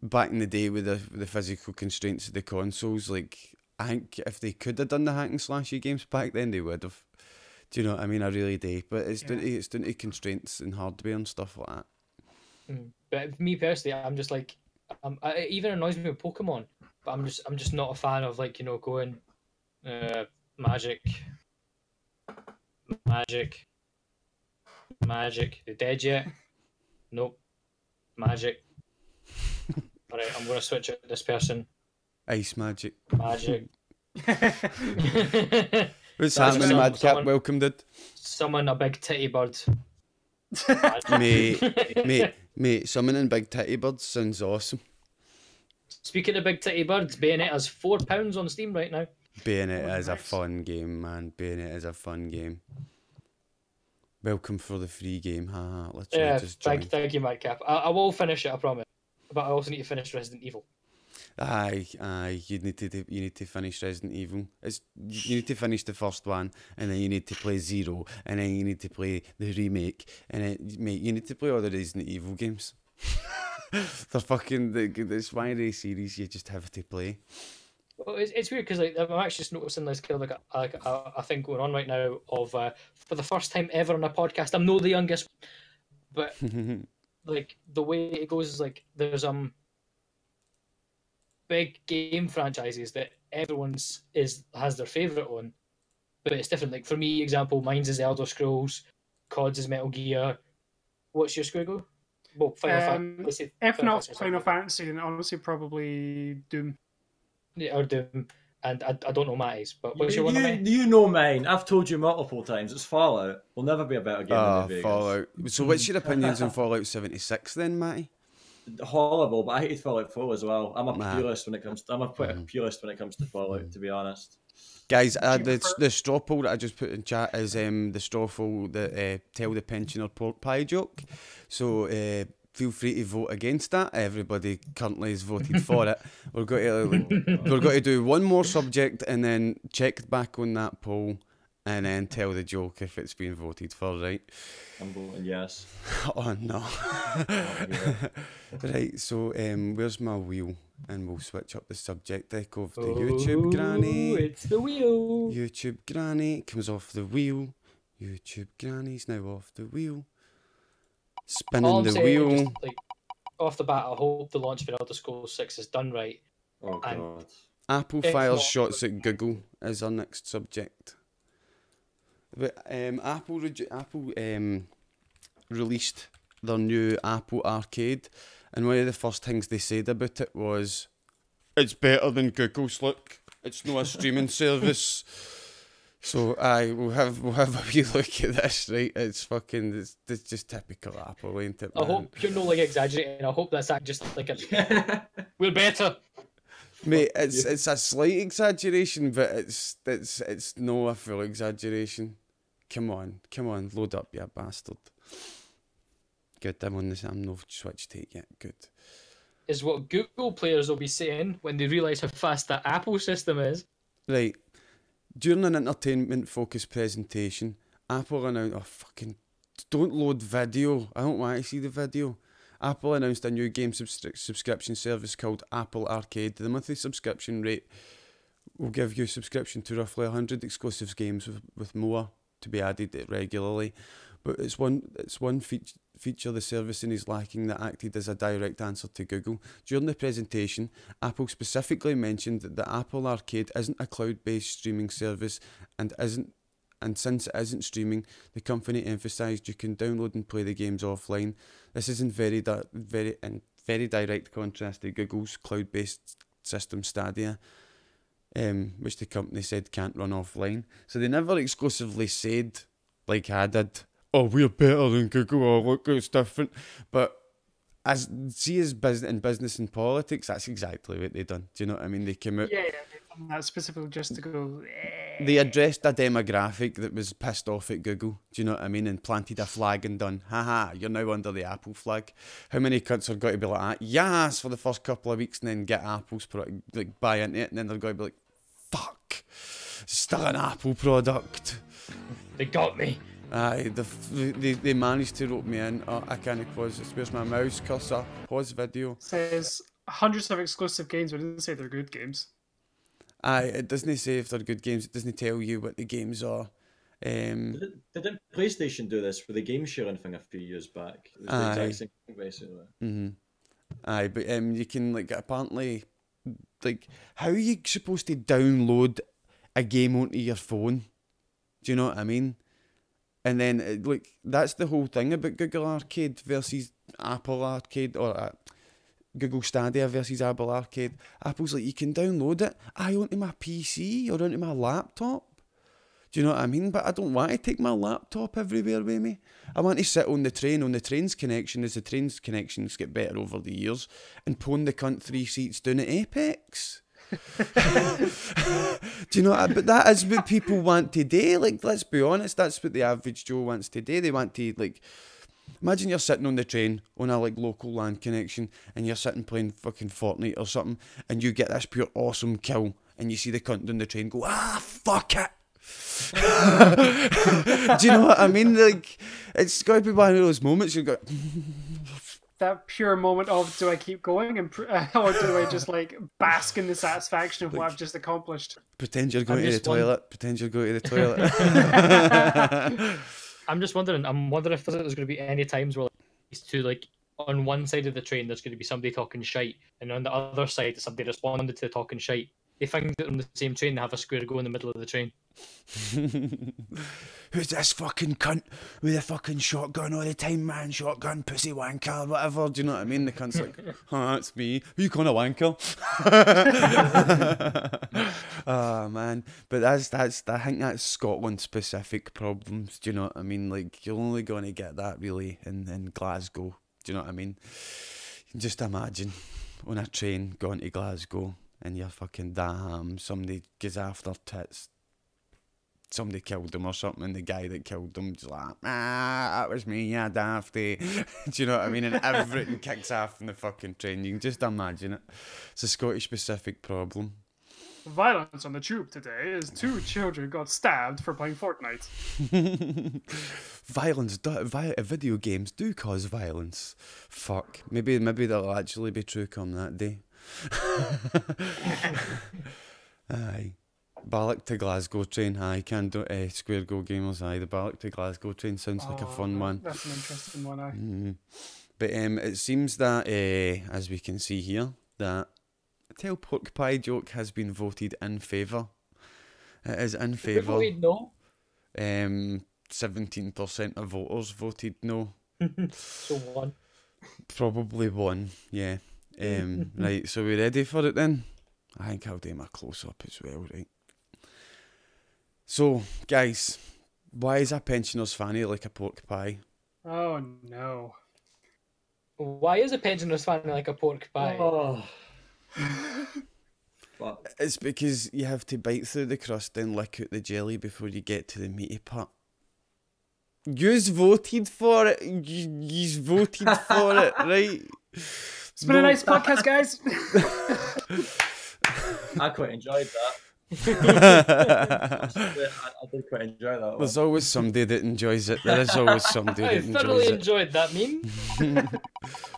Back in the day with the physical constraints of the consoles, like I think if they could have done the hack and slashy games back then, they would have. Do you know what I mean? I really do. But it's down to constraints and hardware and stuff like that. But me personally, I'm just like, it even annoys me with Pokemon. But I'm just not a fan of like, you know, going, magic. You dead yet? Nope. Magic. Alright, I'm gonna switch out this person. Ice magic. Magic. What's That's happening, some- Madcap? someone- Welcome, dude. Summon a big titty bird. Mate, summoning big titty birds sounds awesome. Speaking of big titty birds, Bayonetta's £4 on Steam right now. Bayonetta is a nice. fun game, man. Bayonetta is a fun game. Welcome for the free game, haha. Literally Yeah, just join. thank you, Madcap. I will finish it, I promise. But I also need to finish Resident Evil. Aye. You need to finish Resident Evil. You need to finish the first one, and then you need to play Zero, and then you need to play the remake, and then mate, you need to play all the Resident Evil games. They're fucking this YRA series you just have to play. Well, it's weird because like I'm actually just noticing this kind of like a thing going on right now of for the first time ever on a podcast. I'm not the youngest, but like the way it goes is like there's big game franchises that everyone's has their favorite on, but it's different. Like for me, example, mine's is Elder Scrolls, COD's is Metal Gear. What's your SquareGo? Well, Final Fantasy. If not Fantasy, Final Fantasy, then honestly probably Doom. Yeah, or Doom, and I don't know Matty's, but what's your one of mine? You know mine. I've told you multiple times. It's Fallout. Will never be a better game than New Vegas. Fallout. So what's your opinions on Fallout 76 then, Matty? Horrible, but I hated Fallout 4 as well. I'm a Nah. purist when it comes. I'm a purist when it comes to Fallout, to be honest. Guys, you the prefer- straw poll that I just put in chat is the straw poll that tell the pensioner pork pie joke. So feel free to vote against that. Everybody currently has voted for it. We're going to do one more subject and then check back on that poll and then tell the joke if it's been voted for, right? I'm voting yes. Oh no. Yeah. Right, so where's my wheel? And we'll switch up the subject. Deck of the YouTube Granny. It's the wheel. YouTube Granny comes off the wheel. YouTube Granny's now off the wheel. Spinning All I'm the saying, wheel. just, like, off the bat, I hope the launch for Elder Scrolls 6 is done right. Oh And- god. Apple If fires not- shots at Google is our next subject. But Apple released their new Apple Arcade, and one of the first things they said about it was, "It's better than Google's. Look, it's not a streaming service." So we'll have a wee look at this, right? It's just typical Apple, ain't it? I Man? hope you're not like exaggerating. I hope that's just like we're better. Mate, it's a slight exaggeration, but it's no a full exaggeration. Come on, load up, you bastard. Good, I'm on this. I'm no Switch take yet. Good. Is what Google players will be saying when they realise how fast that Apple system is. Right. During an entertainment-focused presentation, Apple announced, don't load video. I don't want to see the video. Apple announced a new game subscription service called Apple Arcade. The monthly subscription rate will give you subscription to roughly 100 exclusive games with more to be added regularly. But it's one feature the service is lacking that acted as a direct answer to Google. During the presentation, Apple specifically mentioned that the Apple Arcade isn't a cloud-based streaming service and isn't and since it isn't streaming, the company emphasised you can download and play the games offline. This is in very direct contrast to Google's cloud-based system Stadia, which the company said can't run offline. So they never exclusively said, like I did, oh, we're better than Google, or look, it's different. But as in business and politics, that's exactly what they done. Do you know what I mean? They came out. Yeah, they've done that specifically just to go. They addressed a demographic that was pissed off at Google. Do you know what I mean? And planted a flag and done, haha, you're now under the Apple flag. How many cunts are going to be like that? Yes, for the first couple of weeks, and then get Apple's product, like buy into it, and then they're going to be like, fuck, still an Apple product. They got me. Aye, they managed to rope me in. Oh, I can't pause it. Where's my mouse cursor? Pause video. Says hundreds of exclusive games, but it doesn't say they're good games. Aye, it doesn't say if they're good games. It doesn't tell you what the games are. Didn't PlayStation do this for the game sharing thing a few years back? It was the exact same thing, basically. Aye, but you can, like, apparently, like, how are you supposed to download a game onto your phone? Do you know what I mean? And then, like, that's the whole thing about Google Arcade versus Apple Arcade, or Google Stadia versus Apple Arcade. Apple's like, you can download it onto my PC or onto my laptop. Do you know what I mean? But I don't want to take my laptop everywhere with me. I want to sit on the train, on the train's connection, as the train's connections get better over the years, and pwn the cunt 3 seats down at Apex. Do you know what? But that is what people want today. Like, let's be honest, that's what the average Joe wants today. They want to, like, imagine you're sitting on the train on a, like, local land connection, and you're sitting playing fucking Fortnite or something, and you get this pure awesome kill, and you see the cunt on the train go, fuck it. Do you know what I mean? Like, it's got to be one of those moments you go. That pure moment of, do I keep going, and or do I just, like, bask in the satisfaction of what I've just accomplished? Pretend you're going to the toilet. Pretend you're going to the toilet. I'm wondering if there's going to be any times where these two, like, on one side of the train there's going to be somebody talking shite, and on the other side somebody responded to talking shite. They think that on the same train they have a square go in the middle of the train. Who's this fucking cunt with a fucking shotgun all the time, man? Shotgun, pussy wanker, whatever. Do you know what I mean? The cunt's like, that's me. Who you calling a wanker? Oh, man. But I think that's Scotland specific problems. Do you know what I mean? Like, you're only going to get that really in Glasgow. Do you know what I mean? Just imagine on a train going to Glasgow, and you're fucking damn, somebody gets after tits. Somebody killed them or something, and the guy that killed them is like, that was me, yeah, dafty. Do you know what I mean? And everything kicks off in the fucking train. You can just imagine it. It's a Scottish specific problem. Violence on the tube today is 2 children got stabbed for playing Fortnite. Video games do cause violence. Fuck. Maybe that'll actually be true come that day. Aye. Ballock to Glasgow train, aye, can do SquareGoGamers, aye. The Ballock to Glasgow train sounds like a fun one. That's an interesting one, aye. But it seems that, as we can see here, that Tell Pork Pie joke has been voted in favour. It is in favour. Voted no? 17% of voters voted no. So 1. Probably 1, yeah. Right, so we ready for it then? I think I'll do my close-up as well, right? So, guys, why is a pensioner's fanny like a pork pie? Oh, no. Why is a pensioner's fanny like a pork pie? Oh. Fuck. It's because you have to bite through the crust and lick out the jelly before you get to the meaty part. Yous voted for it. Yous voted for it, right? It's been a nice podcast, guys. I quite enjoyed that. I did quite enjoy that one. There's always somebody that enjoys it. There is always somebody that I enjoys thoroughly it. enjoyed that meme.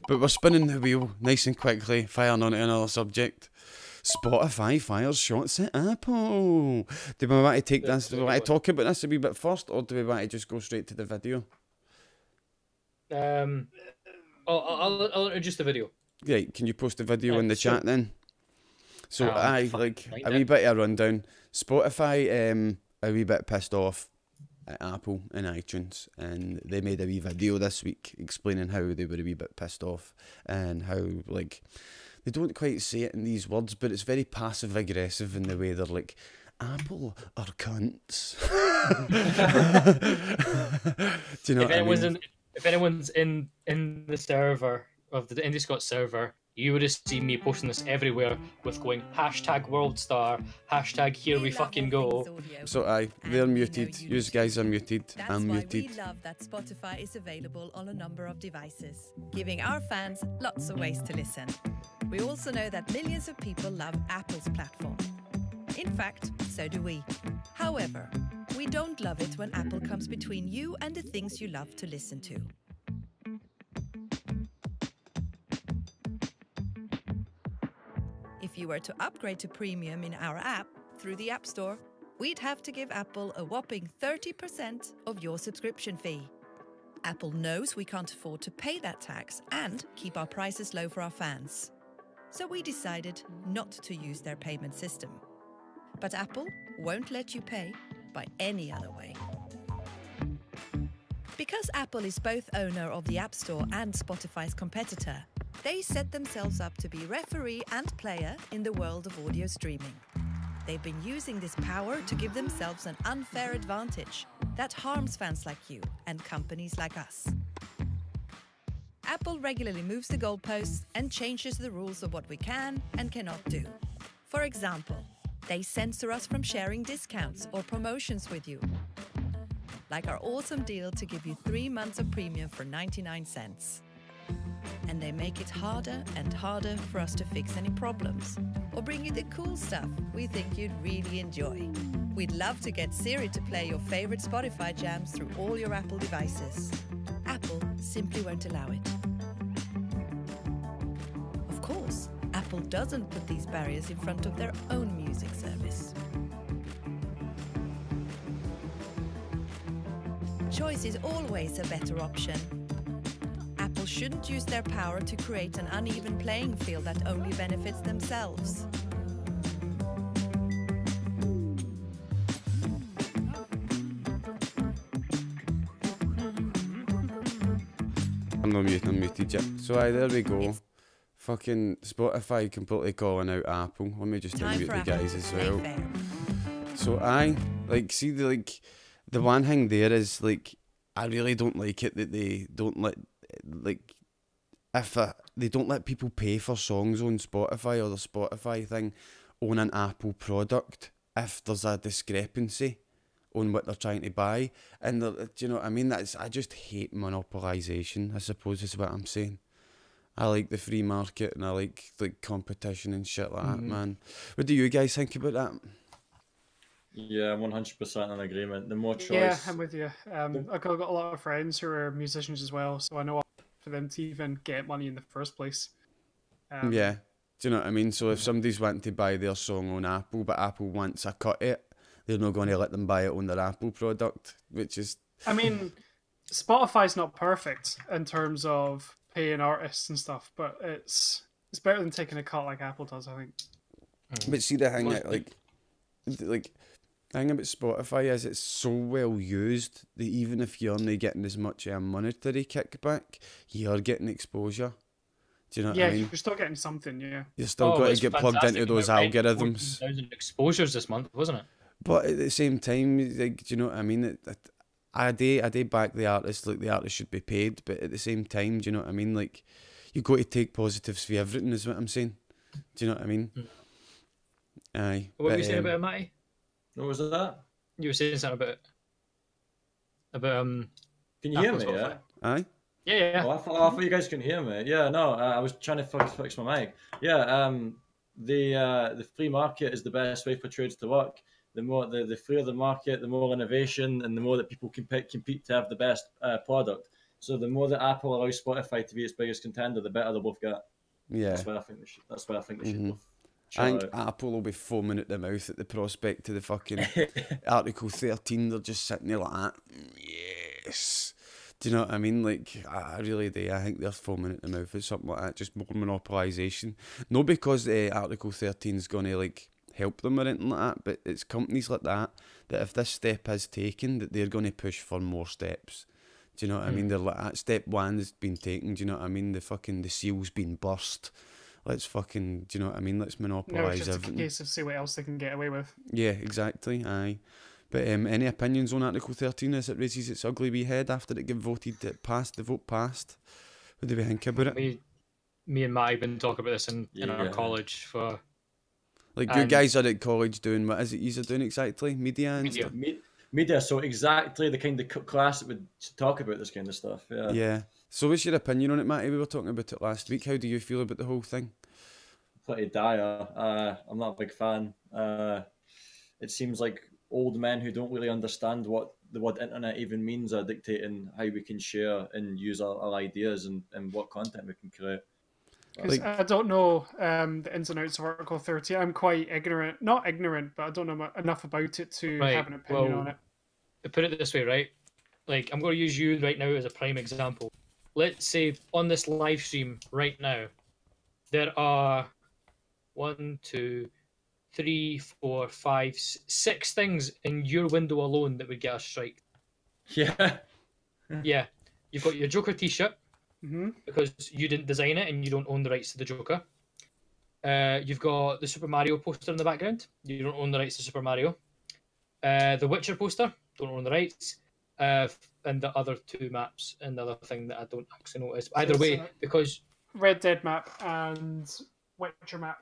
But we're spinning the wheel nice and quickly, firing on to another subject. Spotify fires shots at Apple. Do we want to take this? Do we want to talk about this a wee bit first, or do we want to just go straight to the video? I'll introduce the video. Right, can you post the video in the chat then? So I'll like a wee bit of a rundown. Spotify a wee bit pissed off at Apple and iTunes, and they made a wee video this week explaining how they were a wee bit pissed off and how, like, they don't quite say it in these words, but it's very passive aggressive in the way they're like, Apple are cunts. Do you know what I mean? If anyone's in the server of the IndiScots server, you would have seen me posting this everywhere with going #WorldStar, #Here we fucking go. So they're muted. You guys are muted. I'm muted. We love that Spotify is available on a number of devices, giving our fans lots of ways to listen. We also know that millions of people love Apple's platform. In fact, so do we. However, we don't love it when Apple comes between you and the things you love to listen to. If you were to upgrade to Premium in our app through the App Store, we'd have to give Apple a whopping 30% of your subscription fee. Apple knows we can't afford to pay that tax and keep our prices low for our fans. So we decided not to use their payment system. But Apple won't let you pay by any other way. Because Apple is both owner of the App Store and Spotify's competitor, they set themselves up to be referee and player in the world of audio streaming. They've been using this power to give themselves an unfair advantage that harms fans like you and companies like us. Apple regularly moves the goalposts and changes the rules of what we can and cannot do. For example, they censor us from sharing discounts or promotions with you. Like our awesome deal to give you 3 months of premium for 99 cents. And they make it harder and harder for us to fix any problems or bring you the cool stuff we think you'd really enjoy. We'd love to get Siri to play your favorite Spotify jams through all your Apple devices. Apple simply won't allow it. Of course, Apple doesn't put these barriers in front of their own music service. Choice is always a better option. Apple shouldn't use their power to create an uneven playing field that only benefits themselves. I'm not muted, I'm muted yet. So there we go. Fucking Spotify completely calling out Apple. Let me just unmute the guys as well. So see the one thing there is, like, I really don't like it that they don't let, like, they don't let people pay for songs on Spotify or the Spotify thing on an Apple product if there's a discrepancy on what they're trying to buy. And do you know what I mean? I just hate monopolisation, I suppose is what I'm saying. I like the free market and I like competition and shit like that, man. What do you guys think about that? Yeah, I'm 100% in agreement. The more choice. Yeah, I'm with you. I've got a lot of friends who are musicians as well, so I know for them to even get money in the first place. Yeah, do you know what I mean? So if somebody's wanting to buy their song on Apple, but Apple wants a cut it, they're not going to let them buy it on their Apple product, which is... I mean, Spotify's not perfect in terms of paying artists and stuff, but it's better than taking a cut like Apple does, I think. But see, the thing, like the thing about Spotify is it's so well used that even if you're not getting as much monetary kickback, you're getting exposure. Do you know what I mean? Yeah, you're still getting something, yeah. You're still got to get plugged into those algorithms. 1,000 exposures this month, wasn't it? But at the same time, like, do you know what I mean? I do back the artist, like the artist should be paid, but at the same time, do you know what I mean? Like, you got to take positives for everything, is what I'm saying. Do you know what I mean? Aye. What were you saying about it, Matty? What was that? You were saying something about Can you hear me? Yeah. Aye. Yeah. Oh, I thought you guys couldn't hear me. Yeah, no, I was trying to fix my mic. Yeah, the free market is the best way for trades to work. The freer the market, the more innovation, and the more that people compete to have the best product. So the more that Apple allows Spotify to be its biggest contender, the better they'll both get. Yeah, that's where I think they should. That's where I think they should both. I think Apple will be foaming at the mouth at the prospect of the fucking Article 13. They're just sitting there like that. Yes. Do you know what I mean? Like, I really do. I think they're foaming at the mouth at something like that. Just more monopolisation. Not because Article 13 is going to, like, help them or anything like that, but it's companies like that if this step is taken, that they're going to push for more steps. Do you know what I mean? They're like, step 1 has been taken. Do you know what I mean? The seal's been burst. Let's fucking, do you know what I mean? Let's monopolise No, it's just everything. a case of see what else they can get away with. Yeah, exactly. Aye. But any opinions on Article 13 as it raises its ugly wee head after it got voted, it passed, the vote passed? What do we think about it? Me and Matty been talking about this in our college for... Like, you guys are at college doing, what is it you're doing exactly? Media and stuff? Media, so exactly the kind of class that would talk about this kind of stuff. Yeah. Yeah. So what's your opinion on it, Matty? We were talking about it last week. How do you feel about the whole thing? Pretty dire. I'm not a big fan. It seems like old men who don't really understand what the word internet even means are dictating how we can share and use our ideas and what content we can create. Because I don't know the ins and outs of Article 30. I'm quite ignorant. Not ignorant, but I don't know enough about it to have an opinion on it. To put it this way, right? Like, I'm going to use you right now as a prime example. Let's say on this live stream right now, there are 1, 2, 3, 4, 5, 6 things in your window alone that would get a strike. Yeah. Yeah. You've got your Joker t-shirt. Because you didn't design it and you don't own the rights to the Joker. You've got the Super Mario poster in the background. You don't own the rights to Super Mario. The Witcher poster, don't own the rights. And the other 2 maps and the other thing that I don't actually notice. Either way, because... Red Dead map and Witcher map.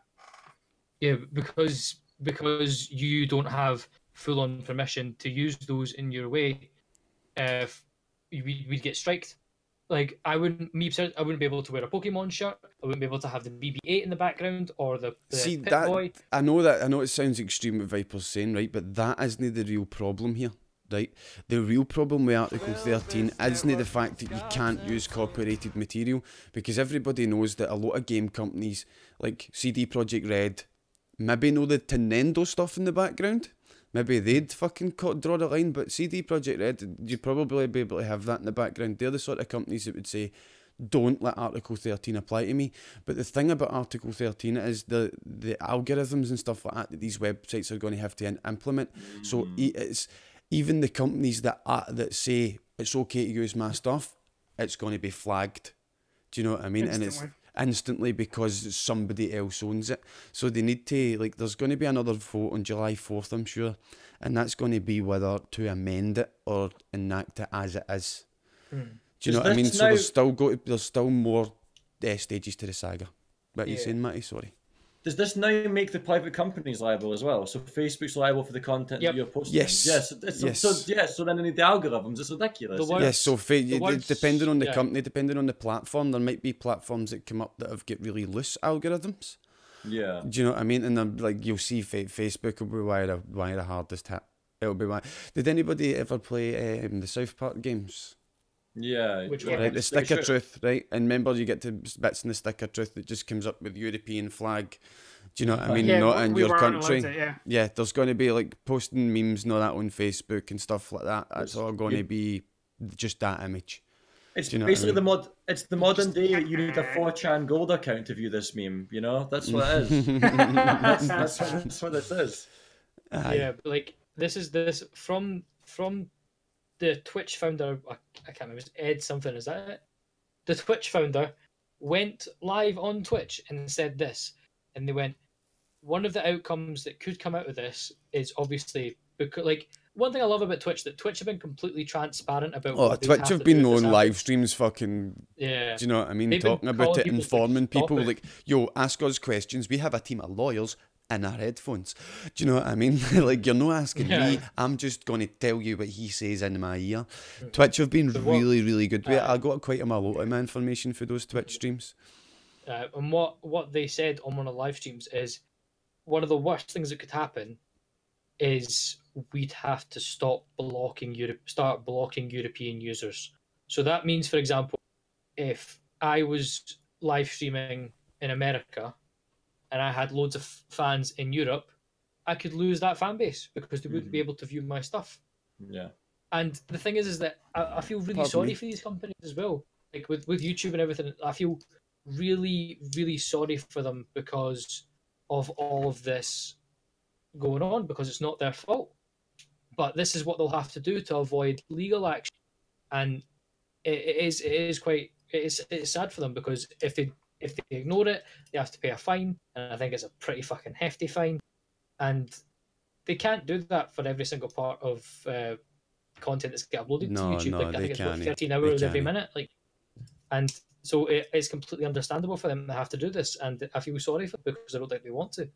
Yeah, because you don't have full-on permission to use those in your way, we'd get striked. Like, I wouldn't be able to wear a Pokemon shirt. I wouldn't be able to have the BB-8 in the background or the Pip-Boy. I know it sounds extreme what Viper's saying, right? But that isn't the real problem here, right? The real problem with Article 13 isn't the fact that you can't use copyrighted material, because everybody knows that a lot of game companies, like CD Projekt Red, maybe know the Nintendo stuff in the background. Maybe they'd fucking draw the line, but CD Projekt Red, you'd probably be able to have that in the background. They're the sort of companies that would say, don't let Article 13 apply to me. But the thing about Article 13 is the algorithms and stuff like that these websites are going to have to implement. So it's even the companies that say it's okay to use my stuff, it's going to be flagged. Do you know what I mean? Instantly. And it's instantly because somebody else owns it. So they need to, like, there's going to be another vote on July 4th, I'm sure, and that's going to be whether to amend it or enact it as it is. Do you know what I mean? So there's still more stages to the saga. What are you saying, Matty? Sorry. Does this now make the private companies liable as well? So Facebook's liable for the content that you're posting? Yes. So then they need the algorithms. It's ridiculous. Yes, so depending on the company, depending on the platform, there might be platforms that come up that have got really loose algorithms. Yeah. Do you know what I mean? And then, like, you'll see Facebook will be why the hardest hit. It'll be why. Did anybody ever play the South Park games? Yeah. Which one? Right, the Stick of Truth, right? And remember, you get to bits in the Stick of Truth that just comes up with European flag. Do you know what I mean? Not in your country. Yeah, there's going to be, like, posting memes and all that on Facebook and stuff like that. That's all going to be just that image. It's basically it's the modern day. You need a 4chan gold account to view this meme. You know, that's what it is. that's what this is. Yeah, but, like, this is from the Twitch founder. I can't remember. It's Ed something. Is that it? The Twitch founder went live on Twitch and said this, and they went, one of the outcomes that could come out of this is obviously because, like, one thing I love about Twitch, that Twitch have been completely transparent about. What Twitch have been on live streams, fucking. Yeah. Do you know what I mean? Talking about it, informing people, like, yo, ask us questions. We have a team of lawyers in our headphones. Do you know what I mean? Like, you're not asking me. I'm just going to tell you what he says in my ear. Twitch have been really, really good with it. I got quite a lot of my information for those Twitch streams. And what they said on one of the live streams is one of the worst things that could happen is we'd have to start blocking European users. So that means, for example, if I was live streaming in America and I had loads of fans in Europe, I could lose that fan base because they wouldn't be able to view my stuff. Yeah. And the thing is that I feel really sorry for these companies as well. Like with YouTube and everything, I feel really, really sorry for them because of all of this going on because it's not their fault. But this is what they'll have to do to avoid legal action, and it's sad for them because if they ignore it, they have to pay a fine, and I think it's a pretty fucking hefty fine, and they can't do that for every single part of content that's get uploaded to YouTube. No, Like, I they think it's can't. 13 hours every minute. Like, and so it's completely understandable for them to have to do this, and I feel sorry for them because I don't think they want to.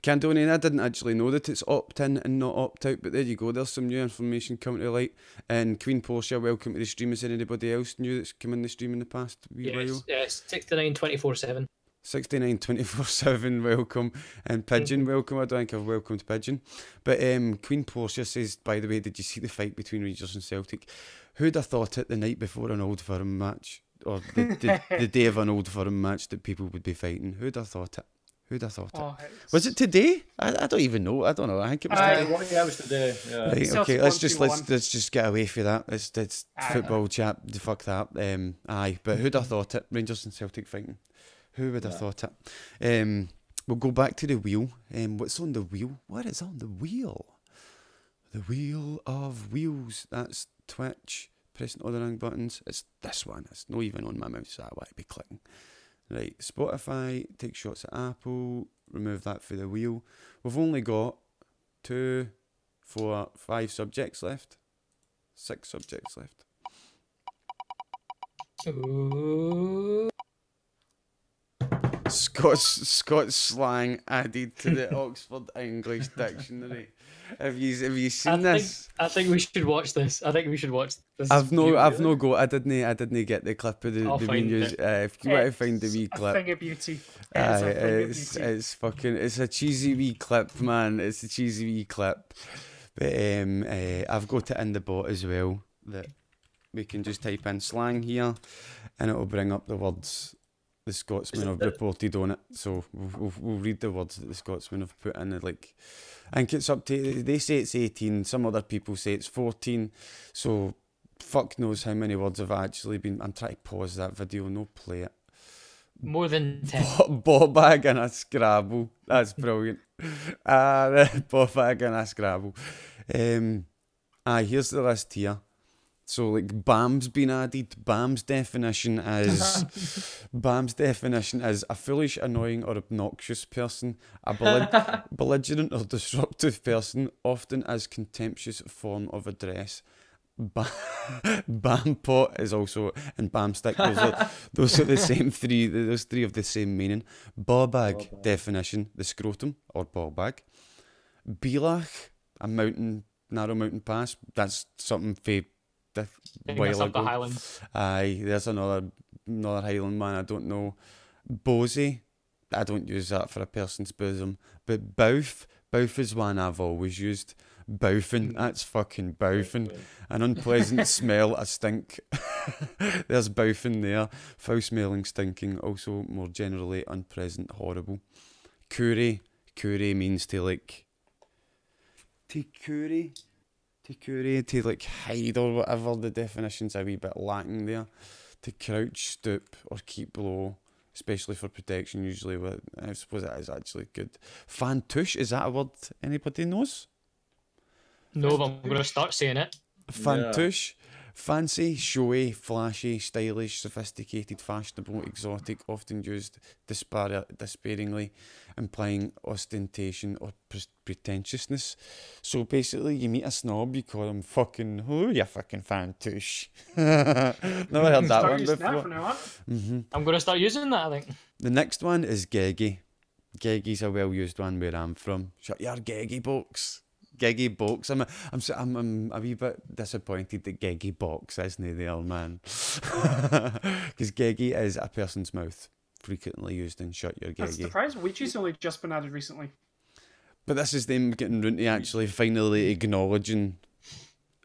Candonian, I didn't actually know that it's opt-in and not opt-out, but there you go, there's some new information coming to light. And Queen Portia, welcome to the stream. Is anybody else new that's come in the stream in the past wee while? Yes, 69 24/7. 69 24/7, welcome. And Pigeon, welcome. I don't think I've welcomed Pigeon. But Queen Portia says, by the way, did you see the fight between Rangers and Celtic? Who'd have thought it the night before an Old Firm match, or the day of an Old Firm match, that people would be fighting? Who'd have thought it? Who'd have thought it? Was it today? I don't even know. I don't know. I think it was today. Yeah, it was today. Yeah. Right, okay, let's just get away from that. It's football chat. Fuck that. Aye, but who'd have thought it? Rangers and Celtic fighting. Who would have thought it? We'll go back to the wheel. What's on the wheel? What is on the wheel? The wheel of wheels. That's Twitch. Pressing all the wrong buttons. It's this one. It's not even on my mouse, so I want to be clicking. Right, Spotify, take shots at Apple, remove that for the wheel. We've only got 2, 4, 5 subjects left. 6 subjects left. Ooh. Scots slang added to the Oxford English Dictionary. Have you seen this? I think we should watch this. I think we should watch this. I've no got. I didn't get the clip of the wee news. If you want to find the wee clip, a thing of beauty. It's fucking. It's a cheesy wee clip, man. It's a cheesy wee clip. But I've got it in the bot as well. That we can just type in slang here, and it'll bring up the words the Scotsmen have reported on it. So we'll read the words that the Scotsmen have put in. Like, I think it's up to, they say it's 18, some other people say it's 14. So fuck knows how many words have actually been. I'm trying to pause that video, no play it. More than 10. Ball bag and a Scrabble. That's brilliant. Ball bag and a Scrabble. Here's the list here. So, like, BAM's been added. BAM's definition is a foolish, annoying, or obnoxious person, a belligerent or disruptive person, often as contemptuous form of address. BAMPot is also, and BAMstick. Those are the same three. Those three have the same meaning. Ball bag definition: the scrotum or ball bag. Bealach, a narrow mountain pass. That's something for. While ago. Highlands. Aye, there's another Highland man, I don't know. Bosey, I don't use that for a person's bosom. But Bowf is one I've always used. Bowfing, that's fucking bowfing. An unpleasant smell, a stink. There's bowfing there. Foul smelling, stinking, also more generally unpleasant, horrible. Curry means to like... To curry? To like hide or whatever, the definition's a wee bit lacking there. To crouch, stoop, or keep low, especially for protection, usually. I suppose that is actually good. Fantouche, is that a word anybody knows? No, but I'm going to start saying it. Fantouche. Fancy, showy, flashy, stylish, sophisticated, fashionable, exotic, often used despairingly, implying ostentation or pretentiousness. So basically, you meet a snob, you call him fucking, oh, you fucking fantouche. Never heard that one before. I'm going to start using that, I think. The next one is geggy. Geggy's a well-used one where I'm from. Shut your geggy box. Geggy box. I'm a wee bit disappointed that geggy box isn't there, man. Because geggy is a person's mouth, frequently used in shut your geggy. I'm surprised Ouija's only just been added recently. But this is them getting round to actually finally acknowledging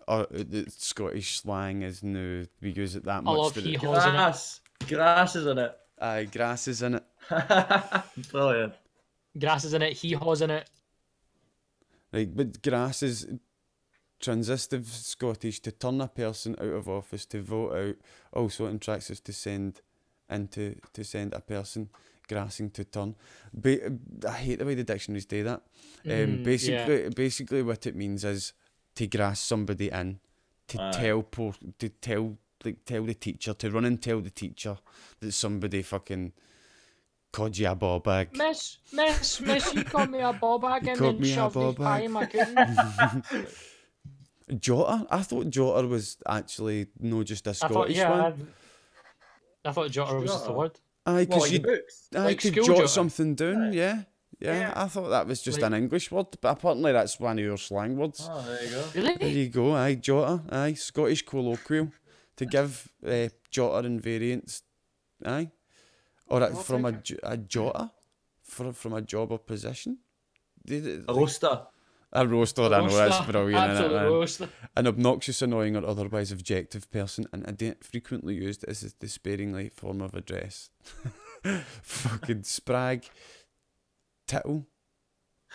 that Scottish slang is now, we use it that much. I love grass. Grass is in it. Aye, grass is in it. Brilliant. Grass is in it, hee-haws in it. Right, but grass is transitive Scottish to turn a person out of office, to vote out. Also, in Traxxas, to send a person. grassing to turn. I hate the way the dictionaries do that. Basically, what it means is to grass somebody in, to tell the teacher, to run and tell the teacher that somebody fucking called you a ball bag. Miss, you called me a ball bag and then shoved his pie in my cooking. Jotter? I thought Jotter was actually no just a Scottish one. I thought Jotter was just a word. Aye, because you like could school jot jotter. something down, yeah. I thought that was just an English word, but apparently that's one of your slang words. Oh, there you go. Really? There you go, aye, jotter, aye, Scottish colloquial, to give jotter and variants, aye. Or from a jotter, from a job or position. A roaster. A roaster, I know, that's brilliant. Absolute roaster. An obnoxious, annoying, or otherwise objective person, and frequently used as a despairingly form of address. Fucking sprag. Title.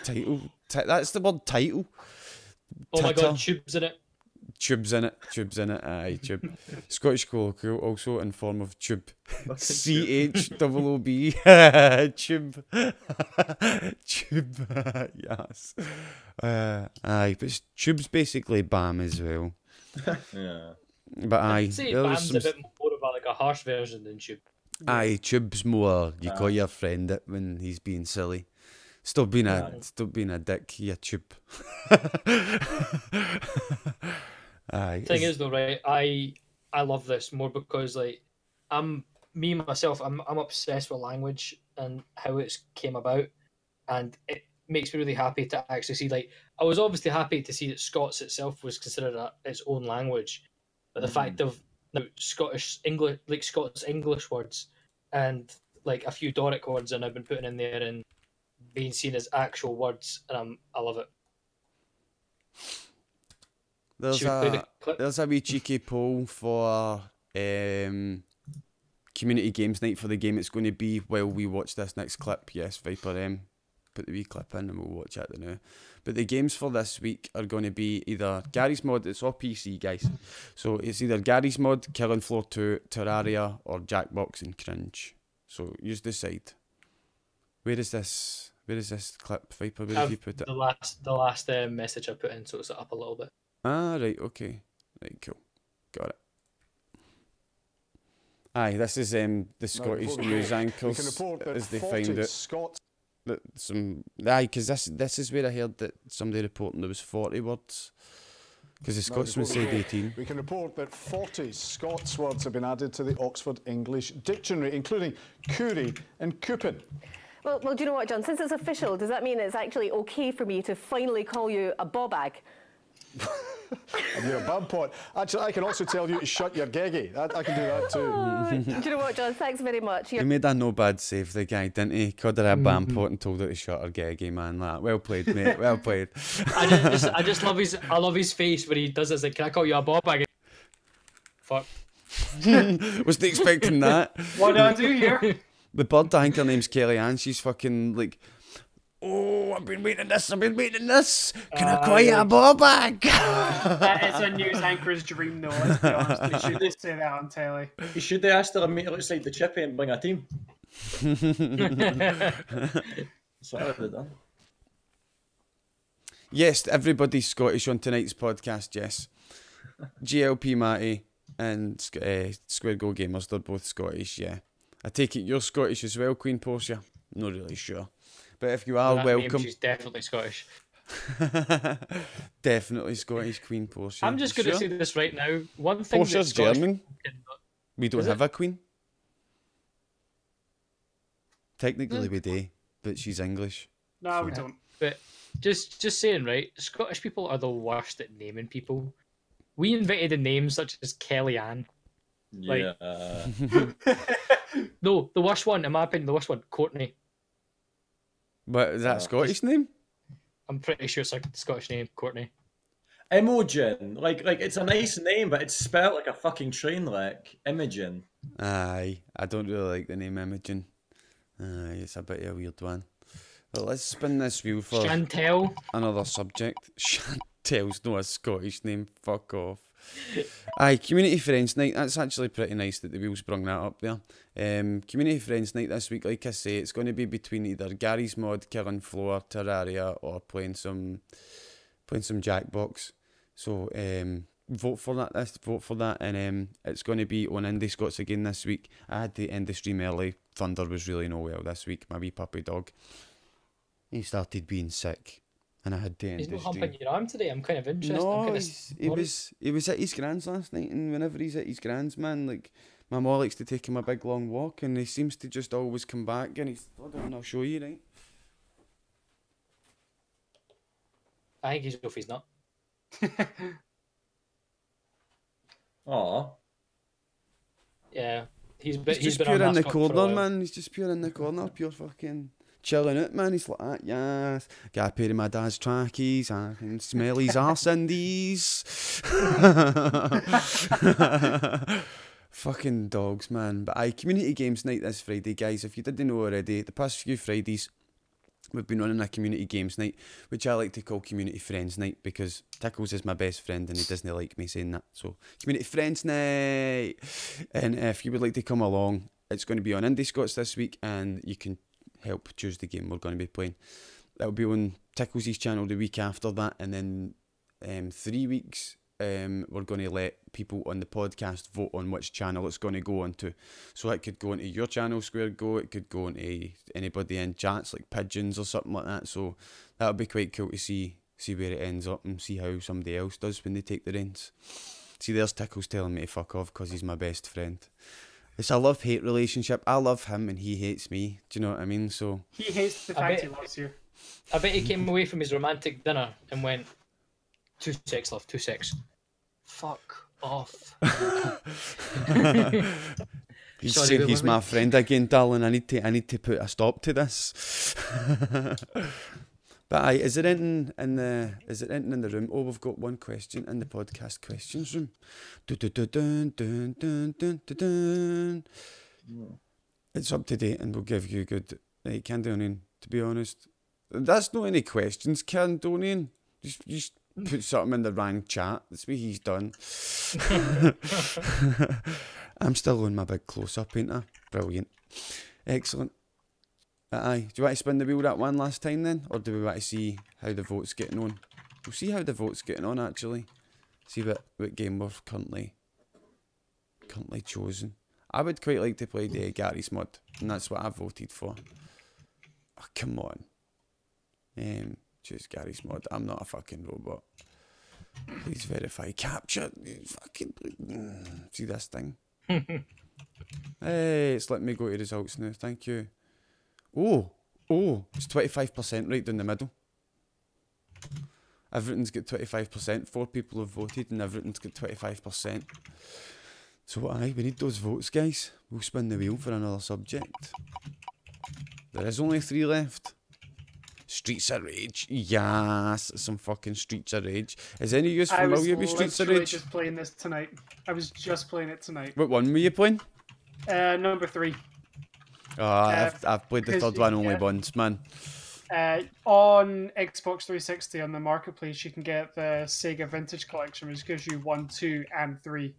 That's the word title. Oh my god, tubes in it. Tubes in it, aye, tube. Scottish colloquial, also in form of tube. CHOOB. Tube. Tube, yes. Aye, but tube's basically BAM as well. Yeah. But aye. I'd say BAM's a bit more of a harsh version than tube. Aye, tube's more, you call your friend it when he's being silly. Stop being a dick, you tube. Aye. Thing is though, right? I love this more because like I'm obsessed with language and how it's came about, and it makes me really happy to actually see. Like, I was obviously happy to see that Scots itself was considered its own language, but the fact of now Scots English words and like a few Doric words, and I've been putting in there and being seen as actual words, and I love it. There's a wee cheeky poll for community games night for the game it's going to be while we watch this next clip. Yes, Viper put the wee clip in and we'll watch it now. But the games for this week are going to be either Gary's Mod, it's all PC guys, so it's either Gary's Mod, Killing Floor 2, Terraria, or Jackbox and Cringe. So you decide. Where is this clip, Viper? Where have you put it? The last message I put in, so it's up a little bit. Ah, right, okay. Right, cool. Got it. Aye, this is the Scottish news anchors as they find it. Scots. Because this is where I heard that somebody reporting there was 40 words. Because the Scotsman said 18. We can report that 40 Scots words have been added to the Oxford English Dictionary, including coorie and coupon. Well, do you know what, John? Since it's official, does that mean it's actually okay for me to finally call you a bobag? And you're a bad pot. Actually, I can also tell you to shut your geggy. I can do that too. Oh, do you know what, John? Thanks very much. He made a no bad save, the guy, didn't he? Called her a bam pot and told her to shut her geggy, man. Well played, mate. Well played. I just love his face when he does this. Like, can I call you a ball bag? Fuck. Wasn't expecting that. What do I do here? The bird, I think her name's Kellyanne. She's fucking like, oh, I've been waiting this. Can I call you a ball bag? That is a news anchor's dream, though, let's be honest. They should say that on telly. You should have asked her to meet her outside the chippy and bring a team. That's what I would have done. Yes, everybody's Scottish on tonight's podcast, yes. GLPmatty and SquareGoGamers, they're both Scottish, yeah. I take it you're Scottish as well, Queen Portia? Not really sure. But if you are, welcome. She's definitely Scottish. Definitely Scottish, Queen Portia. I'm just going to say this right now. One thing Portia's German. We don't have a queen. Technically we do, but she's English. No, we don't. But just saying, right? Scottish people are the worst at naming people. We invented a name such as Kellyanne. Yeah. No, the worst one, in my opinion, Courtney. But is that a Scottish name? I'm pretty sure it's a Scottish name, Courtney. Imogen. Like it's a nice name, but it's spelled like a fucking train wreck. Imogen. Aye, I don't really like the name Imogen. Aye, it's a bit of a weird one. But let's spin this wheel for Chantel. another subject. Chantel's not a Scottish name, fuck off. Aye, Community Friends Night. That's actually pretty nice that the wheels brung that up there. Community Friends Night this week, like I say, it's going to be between either Gary's Mod, Killing Floor, Terraria, or playing some Jackbox. So vote for that, and it's going to be on IndiScots again this week. I had the end of stream early. Thunder was really no well this week. My wee puppy dog, he started being sick. And I had to end He's not the stream. humping your arm today. I'm kind of interested. No, he was at his grand's last night, and whenever he's at his grand's, man, like my mom likes to take him a big long walk, and he seems to just always come back, and he's, hold on, I'll show you, right? I think he's off his nut. Aw. Yeah, he's just been pure our in the mascot for a corner, while. man. He's just pure in the corner, pure fucking chilling out, man. He's like that, yes. Got a pair of my dad's trackies. I can smell his arse in these. Fucking dogs, man. But aye, community games night this Friday, guys. If you didn't know already, the past few Fridays we've been running a community games night, which I like to call community friends night, because Tickles is my best friend and he doesn't like me saying that. So community friends night. And if you would like to come along, it's going to be on IndiScots this week, and you can help choose the game we're going to be playing. That'll be on Tickles' channel the week after that, and then 3 weeks we're going to let people on the podcast vote on which channel it's going to go onto. So it could go into your channel, Square Go, it could go into anybody in chats like Pigeons or something like that. So that'll be quite cool to see where it ends up and see how somebody else does when they take the reins. See, there's Tickles telling me to fuck off because he's my best friend. It's a love-hate relationship. I love him and he hates me. Do you know what I mean? So He hates the fact he loves you. I bet he came away from his romantic dinner and went, 2 sex, love, 2 sex. Fuck off. He's Sorry, saying where he's were we? my friend again, darling. I need to put a stop to this. But aye, is there anything in the room? Oh, we've got one question in the podcast questions room. It's up to date and we'll give you good. Right, Candonian, to be honest. That's not any questions, Candonian. Just put something in the wrong chat. That's what he's done. I'm still on my big close-up, ain't I? Brilliant. Excellent. Aye. Do you want to spin the wheel that one last time then? Or do we want to see how the vote's getting on? We'll see how the vote's getting on, actually. See what game we're currently chosen. I would quite like to play the Gary's Mod, and that's what I voted for. Oh, come on. Choose Gary's Mod. I'm not a fucking robot. Please verify capture. Fucking see this thing. Hey, it's letting me go to results now. Thank you. Oh, it's 25% right down the middle. Everything's got 25%. 4 people have voted and everything's got 25%. So aye, we need those votes, guys. We'll spin the wheel for another subject. There is only 3 left. Streets of Rage. Yes, some fucking Streets of Rage. Is any of you familiar with Streets of Rage? I was just playing this tonight. I was just playing it tonight. What one were you playing? Number 3. Oh, I've played the third one only once, man. On Xbox 360 on the marketplace, you can get the Sega Vintage Collection, which gives you 1, 2, and 3.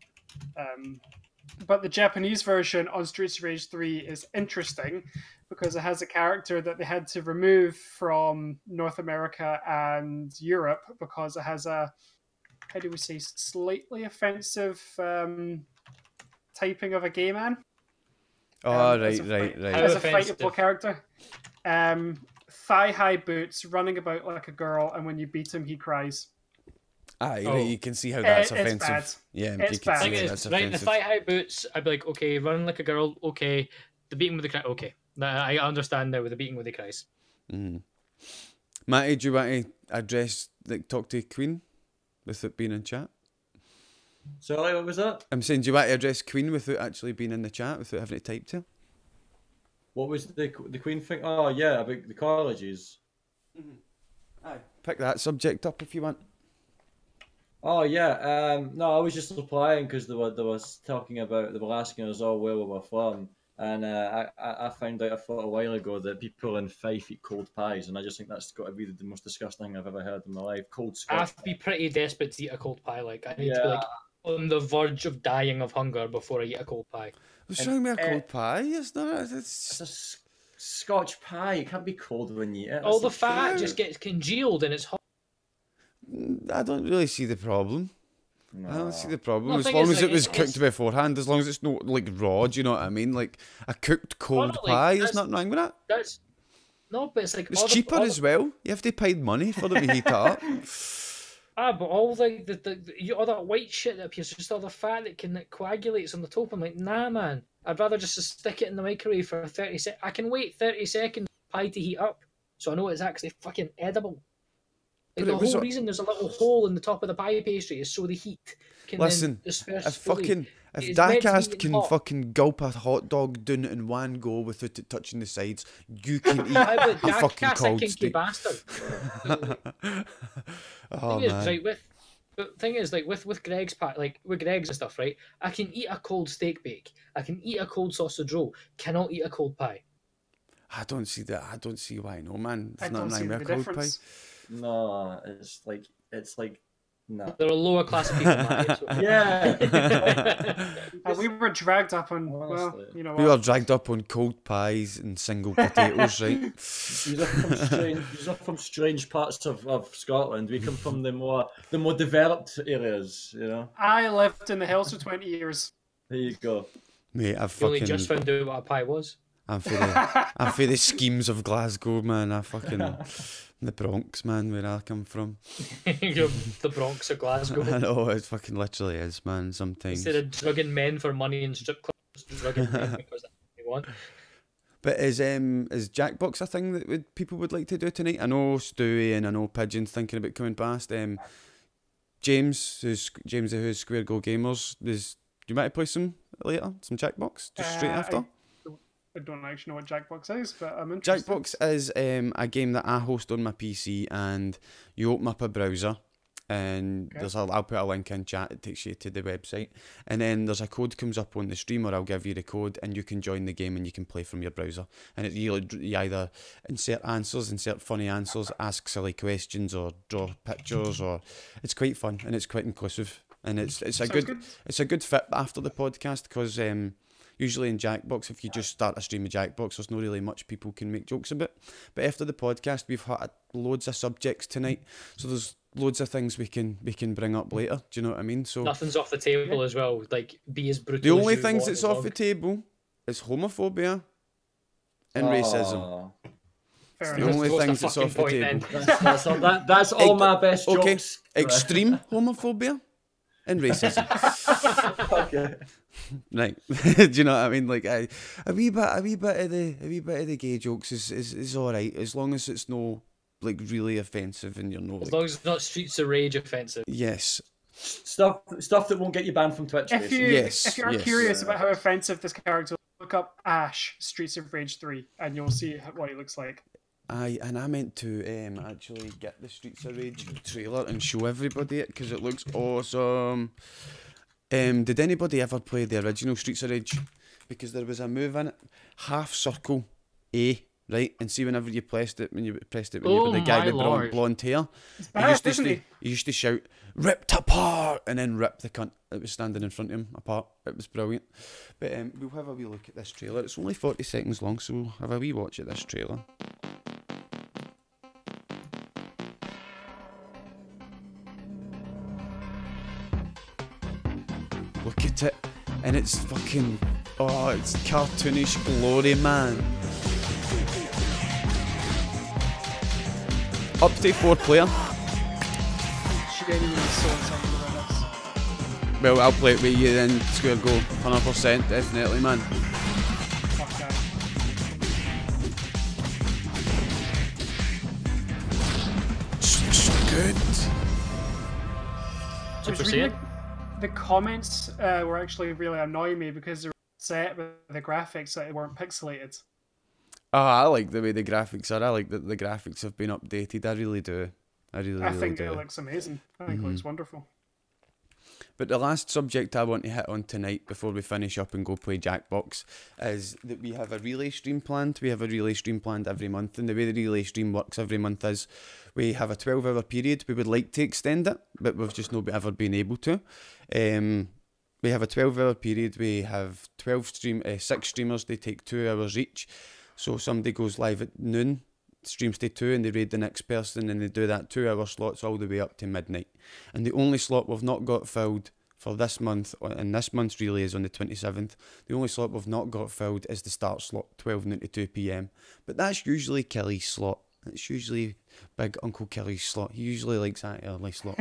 But the Japanese version on Streets of Rage 3 is interesting because it has a character that they had to remove from North America and Europe because it has a, how do we say, slightly offensive typing of a gay man. Oh, right. As a fightable character. Thigh-high boots, running about like a girl, and when you beat him, he cries. Aye, right, you can see how that's offensive. Bad. Yeah, it's you can bad. see how that's offensive. Right, the thigh-high boots, I'd be like, okay, running like a girl, okay. The beating with the cries, okay. I understand now with the beating with the cries. Matty, do you want to address, talk to Queen without being in chat? Sorry, what was that? I'm saying, do you want to address Queen without actually being in the chat, without having to type to her? What was the Queen thing? Oh, yeah, about the colleges. Aye. Pick that subject up if you want. Oh, yeah. No, I was just replying because they were talking about, they were asking us all where we were from. And I found out, I thought a while ago, that people in Fife eat cold pies. And I just think that's got to be the most disgusting thing I've ever heard in my life. Cold Scotch. I have to be pretty desperate to eat a cold pie. Like, I need to be like, on the verge of dying of hunger before I eat a cold pie. What's wrong with a cold pie? It's not. It's a Scotch pie. It can't be cold when you eat it. All the That's fat just gets congealed and it's hot. I don't really see the problem. No. I don't see the problem. No, As thing long is, as like, it was it's- cooked beforehand, as long as it's not like raw, do you know what I mean? Like a cooked cold like, pie, there's that's- nothing wrong with that. That's no, but it's like It's all the- cheaper all as the- well. You have to pay money for them to heat it up. But all all that white shit that appears, just all the fat that coagulates on the top. I'm like, nah, man. I'd rather just stick it in the microwave for 30 seconds. I can wait 30 seconds for pie to heat up, so I know it's actually fucking edible. Like, the whole reason there's a little hole in the top of the pie pastry is so the heat can Listen, then disperse if fully. if It's meant to be Diecast can hot. fucking gulp a hot dog down it in one go without it touching the sides, you can eat Aye, a but fucking Jack's a cold kinky steak. bastard. Oh Thing is, man. right, the thing is, like with Greg's with Greg's and stuff, right? I can eat a cold steak bake. I can eat a cold sausage roll. Cannot eat a cold pie. I don't see that. I don't see why. No, man. I There's don't nothing see wrong the with a cold pie. difference. No, it's like no. They're a lower class of people. Matty, it's okay. Yeah. We were dragged up on, well, Honestly. you know We what? were dragged up on cold pies and single potatoes, right? These are from strange parts of Scotland. We come from the more developed areas, you know. I lived in the hills for 20 years. There you go. Mate, I've You only fucking. just found out what a pie was. I'm for the schemes of Glasgow, man. I fucking the Bronx, man, where I come from. The Bronx of Glasgow. I know it fucking literally is, man. Sometimes. Instead of drugging men for money in strip clubs, drugging men because that's what they want. But is Jackbox a thing that people would like to do tonight? I know Stewie and I know Pigeon's thinking about coming past. James who's SquareGoGamers. Do you want to play some later? Some Jackbox just straight after. I don't actually know what Jackbox is, but I'm interested. Jackbox is a game that I host on my PC, and you open up a browser, and I'll put a link in chat. It takes you to the website, and then there's a code comes up on the stream, or I'll give you the code, and you can join the game and you can play from your browser. And you either insert funny answers, ask silly questions, or draw pictures, or it's quite fun and it's quite inclusive, and it's a good fit after the podcast because. Usually in Jackbox, if you just start a stream of Jackbox, there's not really much people can make jokes about. But after the podcast, we've had loads of subjects tonight, so there's loads of things we can bring up later. Do you know what I mean? So Nothing's off the table as well. Like, be as brutal. the only as you things want that's as off long. the table is homophobia and racism. Fair The enough. only What's the things that's fucking off the point table. then? That's all my best Okay, jokes. extreme homophobia and racism. Okay. Right. Do you know what I mean? Like a wee bit of the gay jokes is alright, as long as it's no like really offensive and you're no As like, long as it's not Streets of Rage offensive. yes. Stuff that won't get you banned from Twitch. If basically. you're curious about how offensive this character is, look up Ash, Streets of Rage 3, and you'll see what he looks like. And I meant to actually get the Streets of Rage trailer and show everybody it because it looks awesome. Did anybody ever play the original Streets of Rage? Because there was a move in it, half circle A, right? And see whenever you pressed it, when you were the guy with blonde hair, he used to shout, "Ripped apart," and then rip the cunt that was standing in front of him apart. It was brilliant. But we'll have a wee look at this trailer. It's only 40 seconds long, so we'll have a wee watch at this trailer. Look at it, and it's fucking, it's cartoonish glory, man. Up to 4 player. Genuinely so excited about this. Well, I'll play it with you then, Square Go, 100%, definitely, man. Fuck yeah. So good. I was reading the comments were actually really annoying me because they were set with the graphics that weren't pixelated. Oh, I like the way the graphics are. I like that the graphics have been updated. I really do. I really I think do. it looks amazing. I think it looks wonderful. But the last subject I want to hit on tonight before we finish up and go play Jackbox is that we have a relay stream planned. We have a relay stream planned every month, and the way the relay stream works every month is we have a 12-hour period. We would like to extend it, but we've just not ever been able to. We have a 12-hour period. We have 6 streamers. They take 2 hours each. So somebody goes live at noon, streams to 2, and they raid the next person, and they do that 2-hour slots all the way up to midnight. And the only slot we've not got filled for this month, and this month's relay is on the 27th, the only slot we've not got filled is the start slot, 12 noon to 2 PM. But that's usually Killy's slot. It's usually Big Uncle Killy's slot. He usually likes that early slot.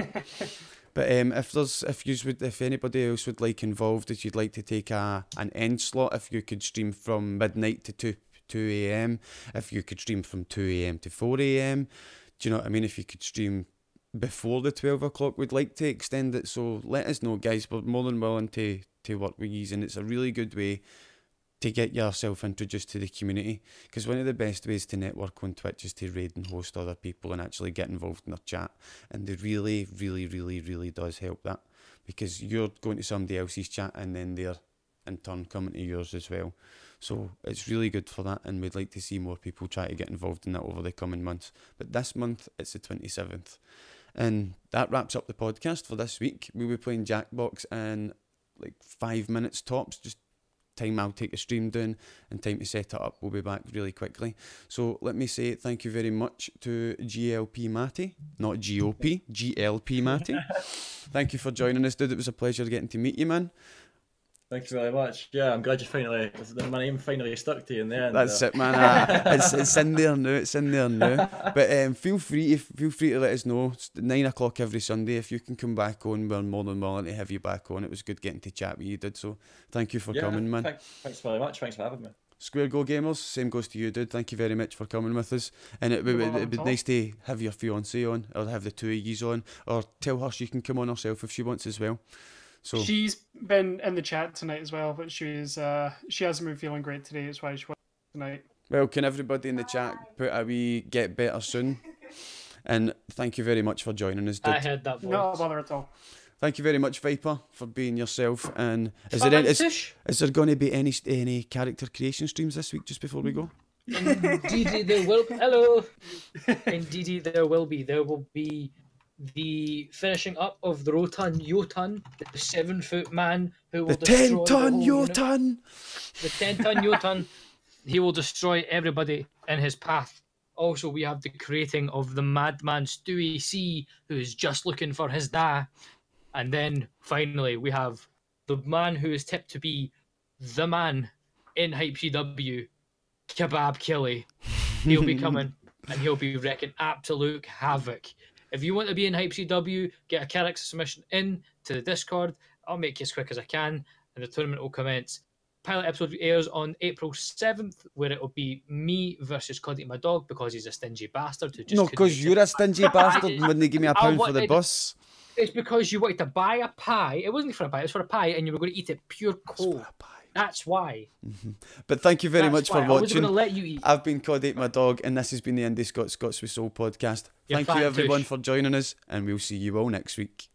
But if anybody else would like involved, if you'd like to take an end slot, if you could stream from midnight to 2 AM, if you could stream from 2 AM to 4 AM, do you know what I mean? If you could stream before the 12 o'clock, we'd like to extend it. So let us know, guys. We're more than willing to work with you, and it's a really good way to get yourself introduced to the community, because one of the best ways to network on Twitch is to raid and host other people and actually get involved in their chat, and it really, really, really, really does help that, because you're going to somebody else's chat and then they're in turn coming to yours as well. So it's really good for that, and we'd like to see more people try to get involved in that over the coming months. But this month it's the 27th, and that wraps up the podcast for this week. We'll be playing Jackbox in like 5 minutes tops, just time I'll take the stream down and time to set it up. We'll be back really quickly. So let me say thank you very much to GLPmatty, not GOP, GLPmatty. Thank you for joining us, dude. It was a pleasure getting to meet you, man. Thank you very much. Yeah, I'm glad my name finally stuck to you in the end. That's it, man. It's in there now. It's in there now. But feel free to let us know. It's 9 o'clock every Sunday. If you can come back on, we're more than willing to have you back on. It was good getting to chat with you, dude. So thank you for coming, man. Thanks very much. Thanks for having me. SquareGoGamers, same goes to you, dude. Thank you very much for coming with us. And it'd be nice to have your fiancée on, or have the two of yous on, or tell her she can come on herself if she wants as well. So she's been in the chat tonight as well, but she hasn't been feeling great today. That's why she went tonight. Well, can everybody in the chat put a wee get better soon? And thank you very much for joining us, dude. I heard that voice. No bother at all. Thank you very much, Viper, for being yourself. And is there going to be any character creation streams this week? Just before we go. Indeed, there will. Hello. Indeed, there will be. There will be the finishing up of the Rotan Jotun, the 7-foot man who will destroy 10-ton Jotun. The 10-ton Jotun. He will destroy everybody in his path. Also, we have the creating of the madman Stewie C, who is just looking for his da. And then finally, we have the man who is tipped to be the man in HypeCW, Kebab Killy. He'll be coming and he'll be wreaking absolute havoc. If you want to be in HypeCW, get a character submission in to the Discord. I'll make you as quick as I can, and the tournament will commence. Pilot episode airs on April 7th, where it will be me versus Cody my dog, because he's a stingy bastard who just no, because you're a stingy bastard and wouldn't give me a pound for the bus. It's because you wanted to buy a pie. It wasn't for a pie, it was for a pie, and you were going to eat it pure cold. That's why. But thank you very much for watching. I was going to let you eat. I've been Cody my dog, and this has been the IndiScots Scots with Soul podcast. Thank you everyone for joining us, and we'll see you all next week.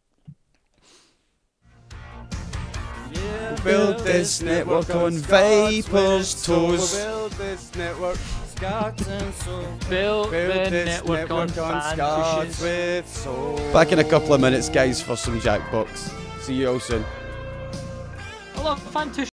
We'll build this network on Viper's toes. We'll build this network, Scots and Soul. Build this network on Scots with Soul. Back in a couple of minutes, guys, for some Jackbox. See you all soon. I love fan